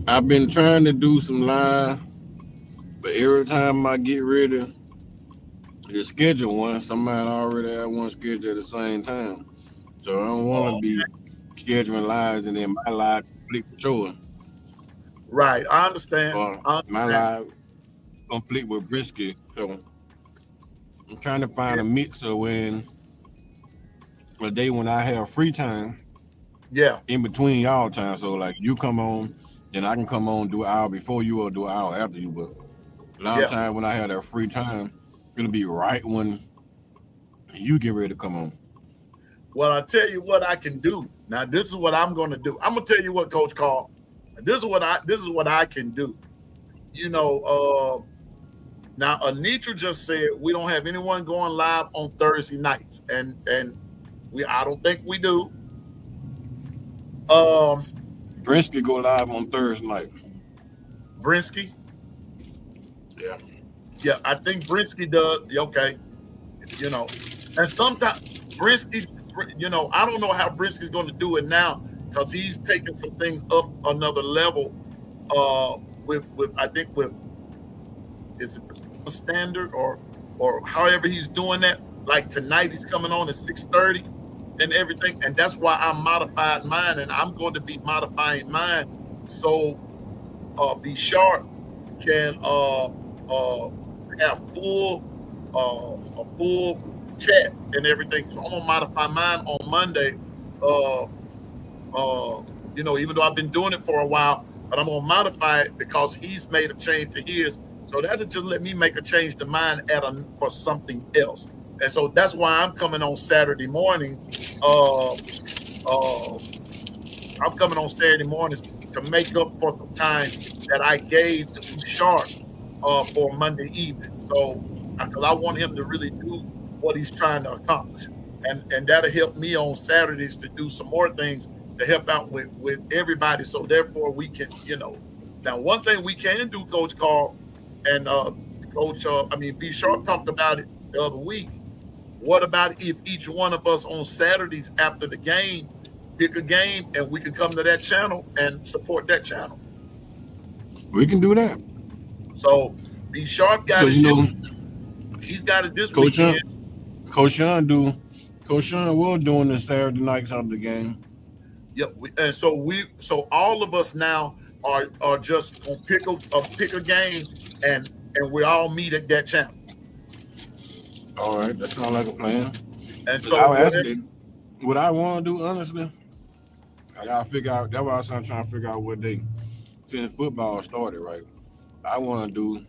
I've been trying to do some live, but every time I get ready to schedule one, somebody already had one scheduled at the same time. So I don't want to be scheduling lives and then my live conflict with yours. Right, I understand. My live conflict with Brisket. So I'm trying to find a mix of a day when I have free time Yeah, in between y'all time. So like you come on, then I can come on, do an hour before you or do an hour after you. But a lot of yeah. time when I have that free time, gonna be right when you get ready to come on. Well, I tell you what I can do. Now, this is what I'm going to do. I'm going to tell you what, Coach Carl. This is what I can do. You know, now Anitra just said we don't have anyone going live on Thursday nights, and I don't think we do. Brinsky go live on Thursday night. Brinsky, Yeah. yeah, I think Brinsky does. Okay, you know, and sometimes Brinsky, you know, I don't know how Brinsky's going to do it now because he's taking some things up another level. With I think with is it the standard or however he's doing that. Like tonight, he's coming on at 6:30 and everything, and that's why I modified mine, and I'm going to be modifying mine so B Sharp can have a full chat and everything. So I'm gonna modify mine on Monday. You know, even though I've been doing it for a while, but I'm gonna modify it because he's made a change to his. So that'll just let me make a change to mine for something else. And so that's why I'm coming on Saturday mornings. I'm coming on Saturday mornings to make up for some time that I gave to be sharp for Monday evening. So, because I want him to really do what he's trying to accomplish, and that'll help me on Saturdays to do some more things to help out with everybody. So therefore, we can, you know, now one thing we can do, Coach Carl, and B Sharp talked about it the other week. What about if each one of us on Saturdays after the game pick a game and we can come to that channel and support that channel? We can do that. So B Sharp got it. He's got it this weekend. Coach Sean was doing the Saturday nights after the game. Yep. And so all of us now are just gonna pick a game and we all meet at that channel. All right, that sounds like a plan. And so what I want to do, honestly, I gotta figure out. That's why I'm trying to figure out what day since football started. Right, I want to do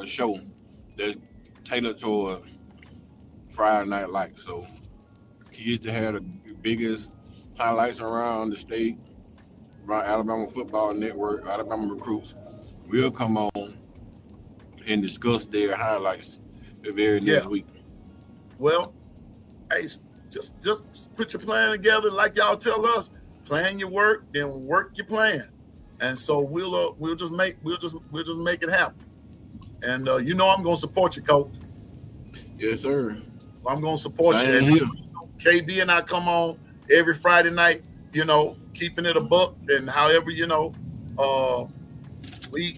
a show that's tailored toward Friday Night Lights. So kids to have the biggest highlights around the state, around Alabama Football Network, Alabama recruits, will come on and discuss their highlights the very next week. Well, hey, just put your plan together like y'all tell us. Plan your work, then work your plan, and so we'll just make it happen. And you know I'm gonna support you, Coach. Yes, sir. I'm gonna support you. Here. KB and I come on every Friday night, you know, keeping it a buck, and however, you know, we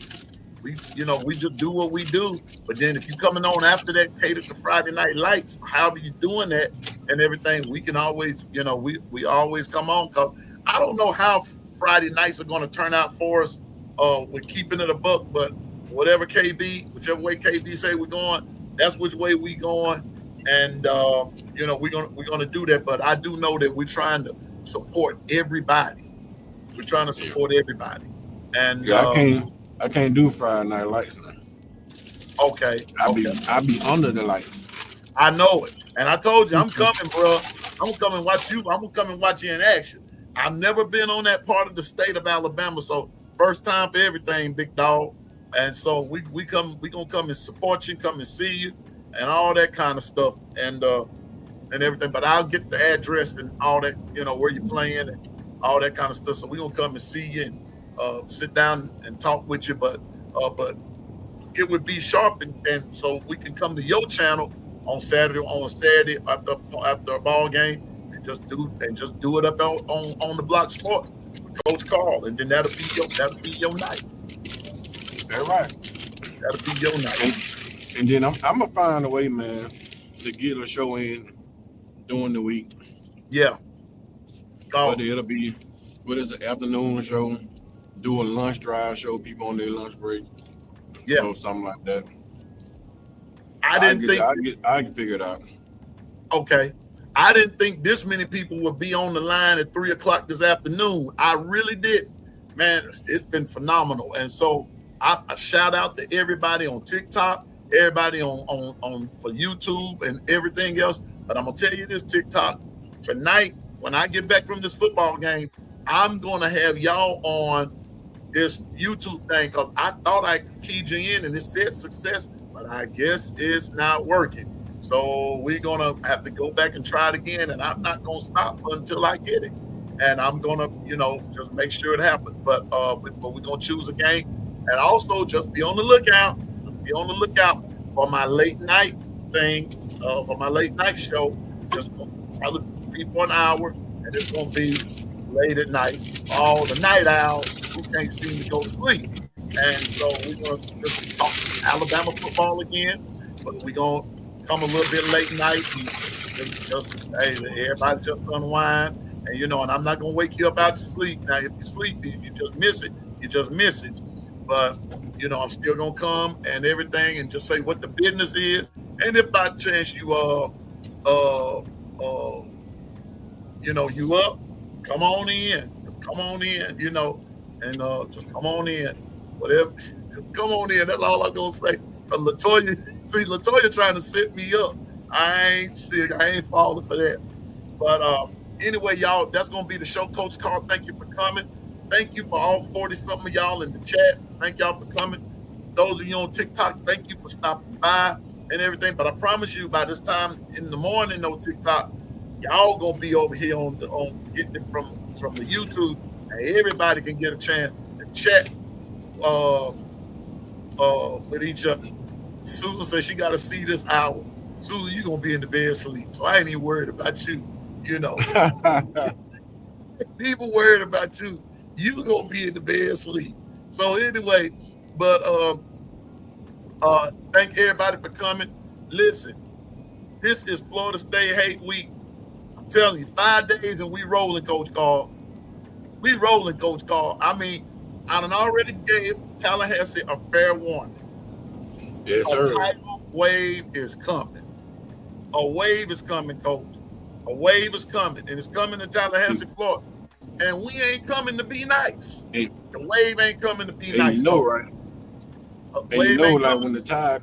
just do what we do. But then if you coming on after that, cater to Friday Night Lights, however you doing that and everything, we can always, you know, we always come on, because I don't know how Friday nights are going to turn out for us with keeping it a buck, but whichever way KB say we're going, that's which way we going. And you know, we're gonna do that. But I do know that we're trying to support everybody. We're trying to support everybody. And I can't do Friday Night Lights now. Okay. I be under the lights. I know it. And I told you I'm coming, bro. I'm gonna come and watch you. I'm gonna come and watch you in action. I've never been on that part of the state of Alabama, so first time for everything, big dog. And so we gonna come and support you, come and see you, and all that kind of stuff, and everything. But I'll get the address and all that, you know, where you're playing and all that kind of stuff. So we're gonna come and see you and sit down and talk with you. But it would be sharp, and so we can come to your channel on Saturday after a ball game and just do it up on the Block Sport with Coach Carl, and then that'll be your night. That's right. That'll be your night. And then I'm gonna find a way, man, to get a show in during the week. Yeah. Whether it'll be an afternoon show, do a lunch drive show, people on their lunch break. Yeah. Or something like that. I didn't think I can figure it out. okay. I didn't think this many people would be on the line at 3 o'clock this afternoon. I really didn't. Man, it's been phenomenal. And so I shout out to everybody on TikTok, everybody on for YouTube and everything else. But I'm gonna tell you this, TikTok, tonight, when I get back from this football game, I'm gonna have y'all on this YouTube thing because I thought I keyed you in and it said success, but I guess it's not working. So we're gonna have to go back and try it again, and I'm not gonna stop until I get it. And I'm gonna, just make sure it happens. But we're gonna choose a game, and also just be on the lookout. Be on the lookout for my late night thing, for my late night show. Just probably be for an hour, and it's gonna be late at night. All the night owls who can't seem to go to sleep, and so we're gonna just talk Alabama football again, but we're gonna come a little bit late night and just everybody just unwind. And and I'm not gonna wake you up out your sleep. Now, if you sleep, you just miss it. You just miss it. But I'm still gonna come and everything, and just say what the business is. And if by chance you you up, come on in. Come on in. And just come on in. Whatever. Come on in. That's all I'm gonna say. Latoya trying to set me up. I ain't sick. I ain't falling for that. But anyway, y'all, that's going to be the show. Coach Carl, thank you for coming. Thank you for all 40-something of y'all in the chat. Thank y'all for coming. Those of you on TikTok, thank you for stopping by and everything. But I promise you, by this time in the morning on TikTok, y'all going to be over here on getting it from the YouTube. And everybody can get a chance to chat with each other. Susan says she got to see this hour. Susan, you're going to be in the bed asleep. So I ain't even worried about you. People worried about you. You going to be in the bed asleep. So anyway, but thank everybody for coming. Listen, this is Florida State Hate Week. I'm telling you, 5 days and we rolling, Coach Carl. We rolling, Coach Carl. I mean, I done already gave Tallahassee a fair warning. Yes, sir. A tidal wave is coming. A wave is coming, Coach. A wave is coming, and it's coming to Tallahassee, Florida. And we ain't coming to be nice. The wave ain't coming to be nice. Right? And like when the tide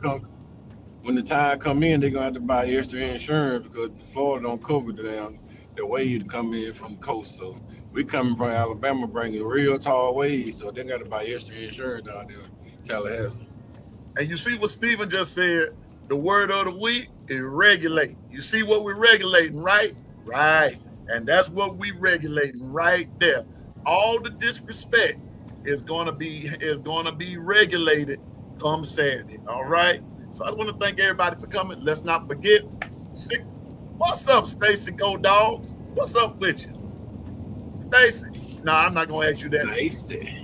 come in, they're gonna have to buy extra insurance because Florida don't cover the wave to come in from the coast. So we coming from Alabama, bringing real tall waves, so they got to buy extra insurance down there in Tallahassee. And you see what Stephen just said, the word of the week is regulate. You see what we're regulating, right? Right. And that's what we regulating right there. All the disrespect is gonna be regulated come Saturday. All right. So I want to thank everybody for coming. Let's not forget. What's up, Stacy Go Dogs? What's up with you? Stacy. No, I'm not gonna ask you that. Stacy.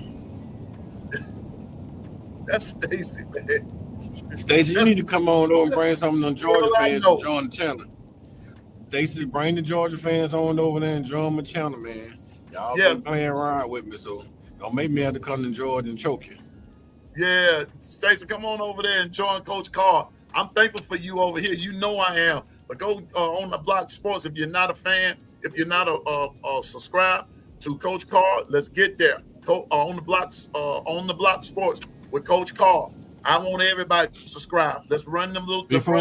That's Stacy, man. Stacy, you need to come on over and bring some of them Georgia fans to join the channel. Stacy, bring the Georgia fans on over there and join my channel, man. Y'all been playing around with me, so don't make me have to come to Georgia and choke you. Yeah, Stacy, come on over there and join Coach Carr. I'm thankful for you over here. You know I am. But go on the Block Sports if you're not a fan, if you're not a subscribe to Coach Carr. Let's get there. On the Block Sports with Coach Carr. I want everybody to subscribe. Let's run them little. Before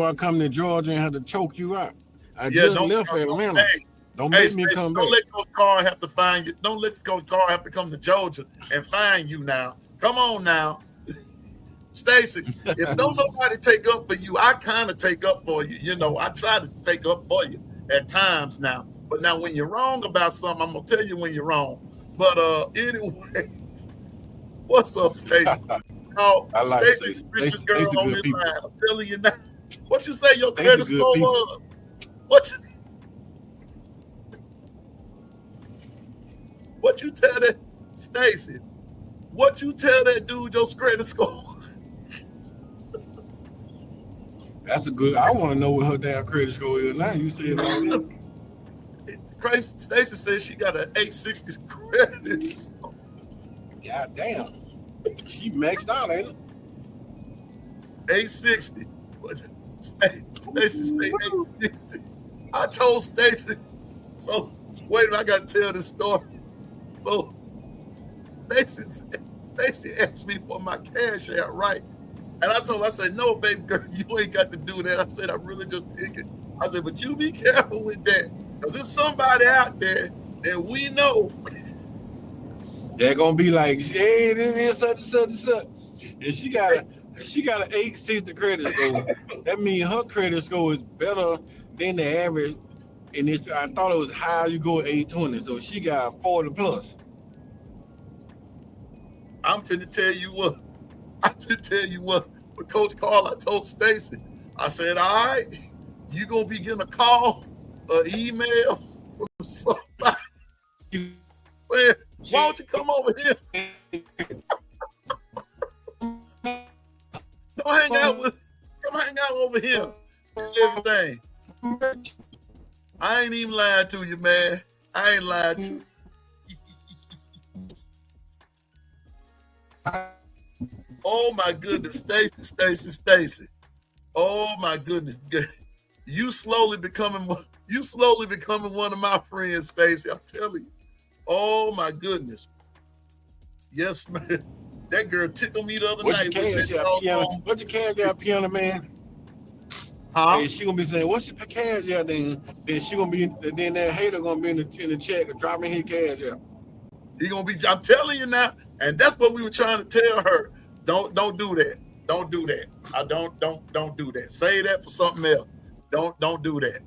I come to Georgia and have to choke you out. I just left Atlanta. Don't make me come back. Don't let Coach Carr have to find you. Don't let Coach Carr have to come to Georgia and find you now. Come on now. Stacy, if don't nobody take up for you, I kind of take up for you. You know, I try to take up for you at times now. But now when you're wrong about something, I'm going to tell you when you're wrong. But anyway, what's up, Stacy? I like Stacy's the richest girl on this line. I'm telling you now. What you say your Stacey credit score was? What you tell that, Stacy? What you tell that dude your credit score? That's a good. I want to know what her damn credit score is now. You said like that. Stacy says she got an 860 credit score. God damn. She maxed out, ain't it? 860. But Stacy say 860. I told Stacy. So wait a minute, I gotta tell this story. So Stacy asked me for my cash out, right? And I told her, I said, no, baby girl, you ain't got to do that. I said, I'm really just picking. I said, but you be careful with that. Because there's somebody out there that we know. They're gonna be like, hey, this is such and such and such. And she got an 860 credit score. That means her credit score is better than the average. And I thought it was high, you go at 820. So she got 40 plus. I'm finna tell you what. But Coach Carl, I told Stacy, I said, all right, you gonna be getting a call, an email from somebody. Man, why don't you come over here? Come hang out over here. Everything. I ain't even lied to you, man. I ain't lied to you. Oh my goodness, Stacy. Oh my goodness. You slowly becoming one of my friends, Stacy. I'm telling you. Oh my goodness. Yes, man. That girl tickled me the other night. What's your cash out, piano man? Huh? Hey, she gonna be saying, what's your cash out? Then she gonna be, then that hater gonna be in the chat dropping his cash out. He gonna be, I'm telling you now, and that's what we were trying to tell her. Don't do that. Don't do that. Don't do that. Say that for something else. Don't do that.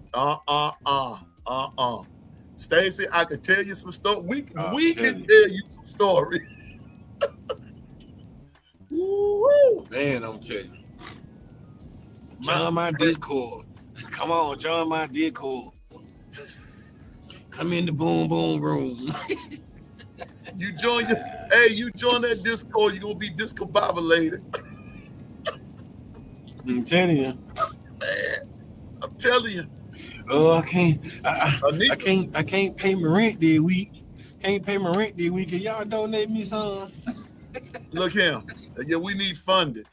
Stacy, I can tell you some stories. We can tell you some stories. Woo-woo. Man, I'm telling you. Join my Discord. Come on, join my Discord. Come in the boom boom room. You join that Discord, you're gonna be discombobulated. I'm telling you. Man, I'm telling you. Oh, I can't pay my rent this week. Can't pay my rent this week. Can y'all donate me some? Look here. Yeah, we need funding.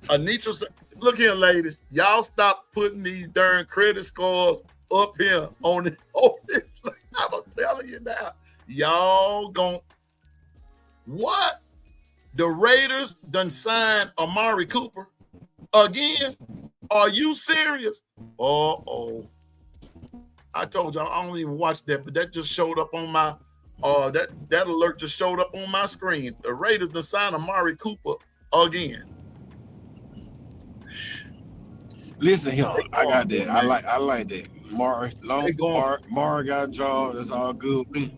Anitra, look here, ladies. Y'all stop putting these darn credit scores up here on it. I'm telling you now. Y'all gon' what? The Raiders done signed Amari Cooper again? Are you serious? Uh-oh. I told y'all I don't even watch that, but that just showed up on my that alert just showed up on my screen. The Raiders done signed Amari Cooper again. Listen here, I got that. I like that. Mar got a job. That's all good.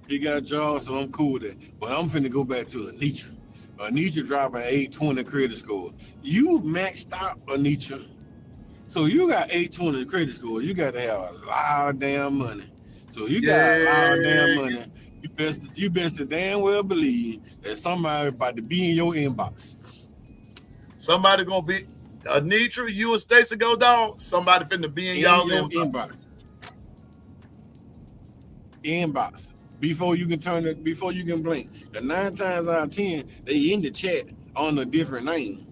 He got a job, so I'm cool with that. But I'm finna go back to Anitra. Anitra dropping 820 credit score. You maxed out Anitra. So you got 820 credit score. You got to have a lot of damn money. So you got a lot of damn money. You best to damn well believe that somebody about to be in your inbox. Somebody gonna be Anitra, you and Stacey go dog. Somebody finna be in y'all inbox. Inbox. Before you can blink. The 9 times out of 10, they in the chat on a different name.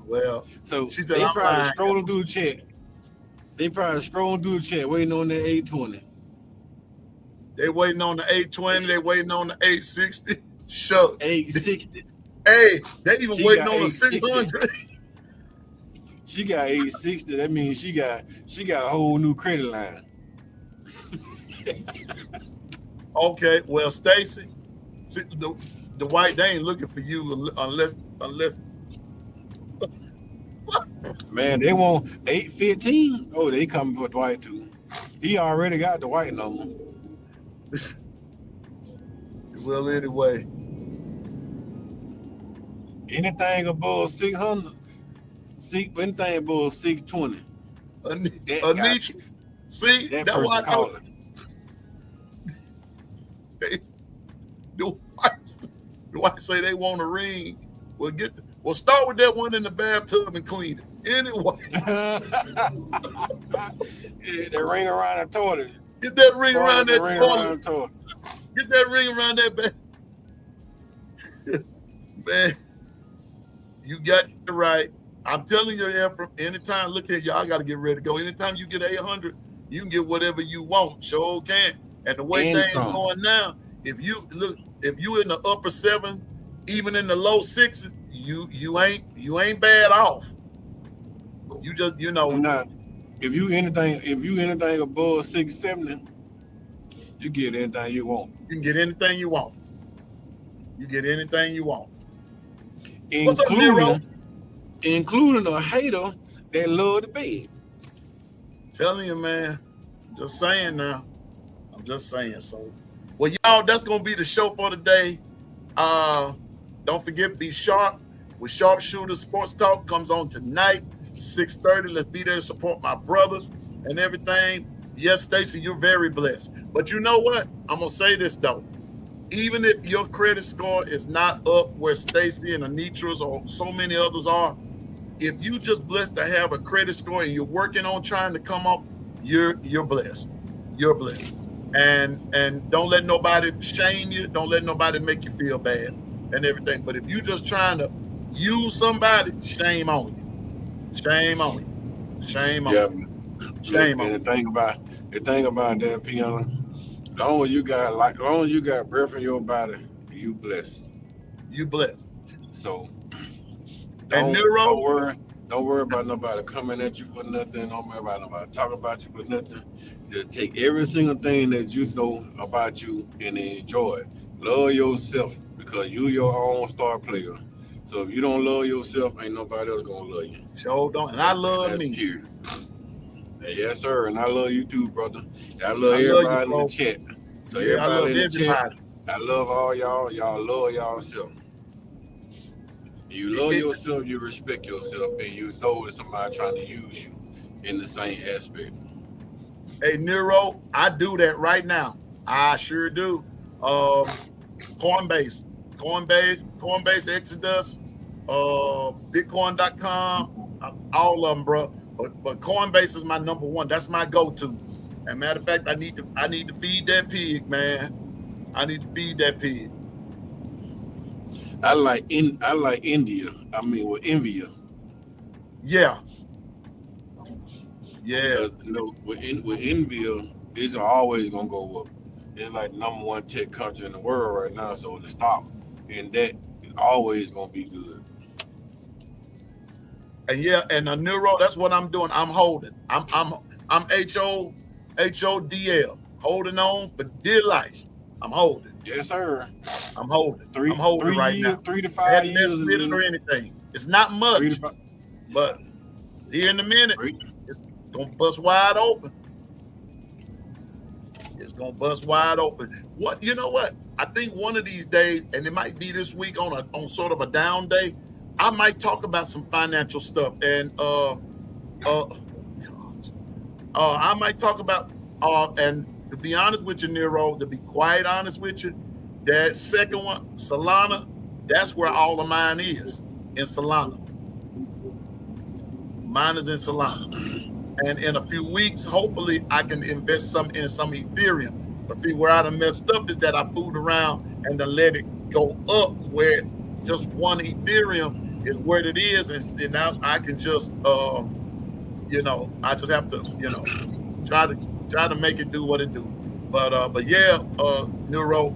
Well, so they probably scrolling through the chat. Waiting on that 820. They waiting on the 820. They waiting on the 860. Shucks. 860. Hey, they even waiting on the 600. She got 860. That means she got a whole new credit line. Okay, well, Stacy, the white, they ain't looking for you unless. Man, they want 815. Oh, they coming for Dwight too. He already got the white number. Well, anyway, anything above 600, anything above 620. Anitra, see, that's why I told you. The white say they want a ring. We'll start with that one in the bathtub and clean it. Anyway. The ring around the toilet. Get that ring around that toilet. Get that ring around that bed. Man, you got it right. I'm telling you, Ephraim, anytime, look at y'all got to get ready to go. Anytime you get 800, you can get whatever you want. Sure can. And the way And things some. going now, if you in the upper 7, even in the low 6s, you ain't bad off. You just, Now, if you anything above 670, you get anything you want. You can get anything you want. You get anything you want. What's up, Nero? Including a hater that love the bed. Telling you, man. Just saying now. I'm just saying. So, well, y'all, that's gonna be the show for today. Don't forget, be sharp with Sharpshooter Sports Talk. Comes on tonight, 6:30. Let's be there to support my brother and everything. Yes, Stacy, you're very blessed. But you know what? I'm gonna say this though. Even if your credit score is not up where Stacy and Anitra's or so many others are, if you just blessed to have a credit score and you're working on trying to come up, you're blessed. You're blessed. And don't let nobody shame you. Don't let nobody make you feel bad and everything. But if you just trying to use somebody, shame on you. Shame on you. Shame on you. Shame on you. The thing about that, Piano, as long as you got breath in your body, you blessed. You blessed. So and Nero, don't worry about nobody coming at you for nothing. Don't worry about nobody talking about you for nothing. Just take every single thing that you know about you and enjoy it. Love yourself because you your own star player. So if you don't love yourself, ain't nobody else gonna love you. Sure don't. And I love me. Pure. Yes, sir. And I love you too, brother. I love everybody in the chat. So yeah, everybody in the chat, I love all y'all. Y'all love yourself. You love yourself, you respect yourself, and you know that somebody trying to use you in the same aspect. Hey, Nero, I do that right now. I sure do. Coinbase, Exodus, Bitcoin.com, all of them, bro. But Coinbase is my number one. That's my go-to. And matter of fact, I need to feed that pig, man. I need to feed that pig. I like India. I mean, with Envia. Yeah. Yeah. Because with Envia, it's always gonna go up. It's like number one tech country in the world right now. So the stock and that is always gonna be good. And yeah, and Neuro, that's what I'm doing. I'm holding. I'm HODL, holding on for dear life. I'm holding. Yes, sir. I'm holding. I'm holding three right years, now. 3 to 5 years. I haven't or anything. It's not much, but here in a minute, it's gonna bust wide open. It's gonna bust wide open. What you know? What I think one of these days, and it might be this week on sort of a down day, I might talk about some financial stuff, and I might talk about and to be honest with you, Nero, to be quite honest with you, that second one, Solana, that's where all of mine is, in Solana. Mine is in Solana. And in a few weeks, hopefully I can invest some in some Ethereum. But see, where I done messed up is that I fooled around and then let it go up where just one Ethereum is where it is. And now I can just, I just have to, try to make it do what it do. But yeah, Neuro,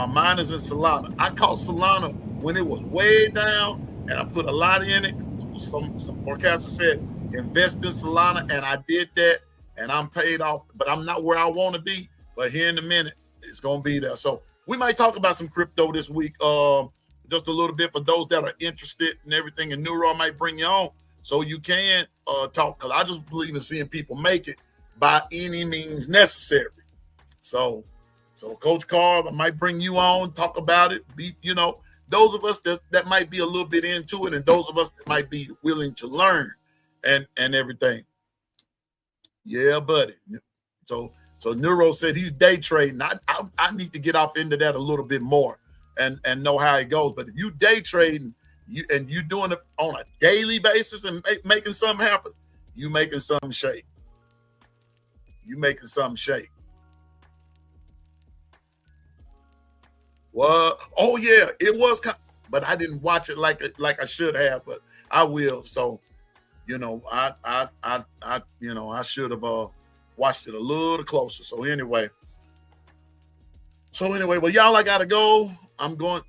mine is in Solana. I caught Solana when it was way down, and I put a lot in it. Some forecasters said invest in Solana, and I did that, and I'm paid off. But I'm not where I want to be. But here in a minute, it's gonna be there. So we might talk about some crypto this week, just a little bit for those that are interested and everything. And Neuro might bring you on so you can talk, because I just believe in seeing people make it by any means necessary. So Coach Carl, I might bring you on, talk about it. Those of us that might be a little bit into it, and those of us that might be willing to learn and everything. Yeah, buddy. So Neuro said he's day trading. I need to get off into that a little bit more and know how it goes. But if you day trading, you doing it on a daily basis and making something happen, you making something shake. You making something shake. Well, oh yeah, it was, but I didn't watch it like I should have, but I will. So you know, I should have watched it a little closer. So anyway, well, y'all, I gotta go. I'm going.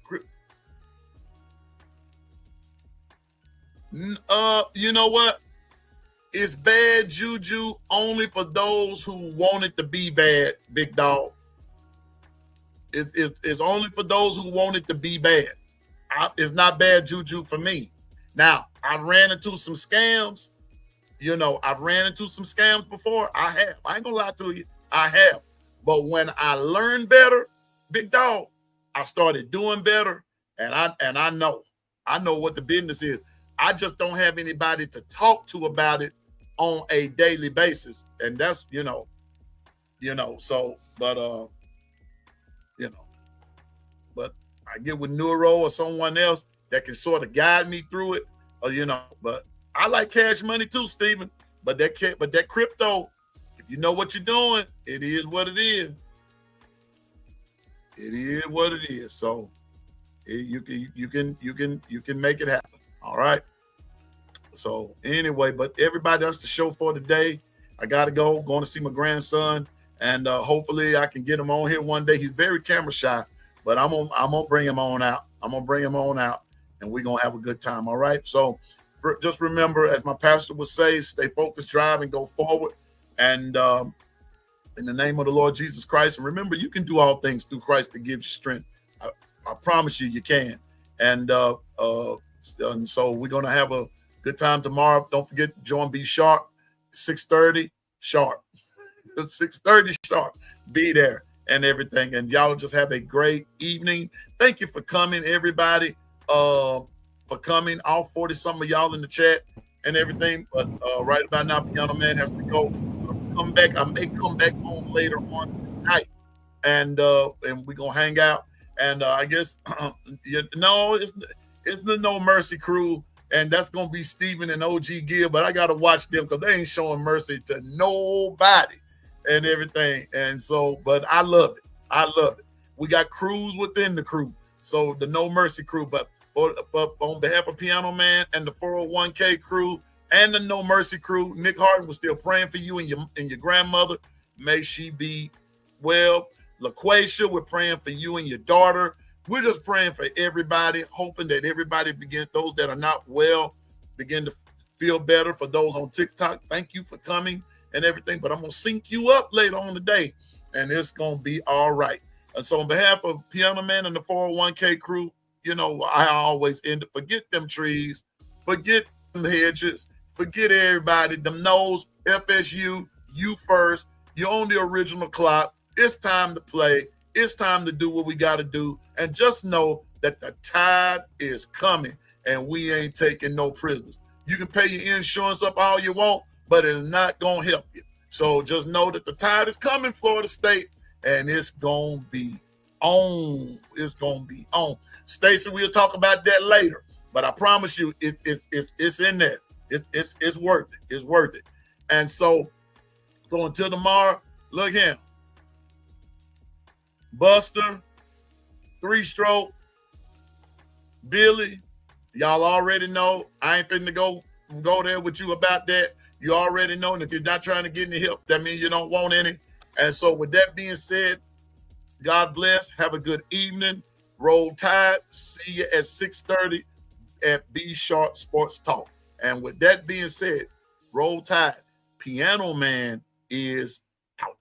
You know what? It's bad juju only for those who want it to be bad, big dog. It's only for those who want it to be bad. It's not bad juju for me. Now, I ran into some scams. You know, I've ran into some scams before. I have. I ain't gonna lie to you. I have. But when I learned better, big dog, I started doing better. And I know what the business is. I just don't have anybody to talk to about it on a daily basis. And that's, so, but I get with Neuro or someone else that can sort of guide me through it, but I like cash money too, Stephen. But that crypto, if you know what you're doing, it is what it is. It is what it is. So you can make it happen. All right. So anyway, but everybody, that's the show for today. I gotta go. Going to see my grandson, and hopefully I can get him on here one day. He's very camera shy, but I'm gonna bring him on out. And we're gonna have a good time. All right. So just remember, as my pastor would say, stay focused, drive, and go forward. And in the name of the Lord Jesus Christ, and remember, you can do all things through Christ that gives you strength. I promise you can. And so we're gonna have a good time tomorrow. Don't forget, join Be Sharp, 6:30 sharp. 6:30 sharp. Be there and everything. And y'all just have a great evening. Thank you for coming, everybody. For coming, all 40 some of y'all in the chat and everything. But right about now, Piano Man has to go. Come back. I may come back on later on tonight, and we're gonna hang out. And I guess it's the No Mercy crew. And that's going to be Steven and OG Gill, but I got to watch them because they ain't showing mercy to nobody and everything. And so, but I love it. We got crews within the crew. So the No Mercy crew, but on behalf of Piano Man and the 401k crew and the No Mercy crew, Nick Harden was still praying for you and your grandmother. May she be well. LaQuasia, we're praying for you and your daughter. We're just praying for everybody, hoping that everybody those that are not well, begin to feel better. For those on TikTok, thank you for coming and everything. But I'm going to sync you up later on today, and it's going to be all right. And so on behalf of Piano Man and the 401k crew, I always end up, forget them trees, forget them hedges, forget everybody, them knows, FSU, you first. You're on the original clock. It's time to play. It's time to do what we got to do. And just know that the tide is coming and we ain't taking no prisoners. You can pay your insurance up all you want, but it's not going to help you. So just know that the tide is coming, Florida State, and it's going to be on. It's going to be on. Stacey, we'll talk about that later. But I promise you, it's in there. It's worth it. It's worth it. And so until tomorrow, look here. Buster, 3-stroke, Billy, y'all already know. I ain't finna go there with you about that. You already know. And if you're not trying to get any help, that means you don't want any. And so with that being said, God bless. Have a good evening. Roll Tide. See you at 6:30 at Be Sharp Sports Talk. And with that being said, Roll Tide. Piano Man is out.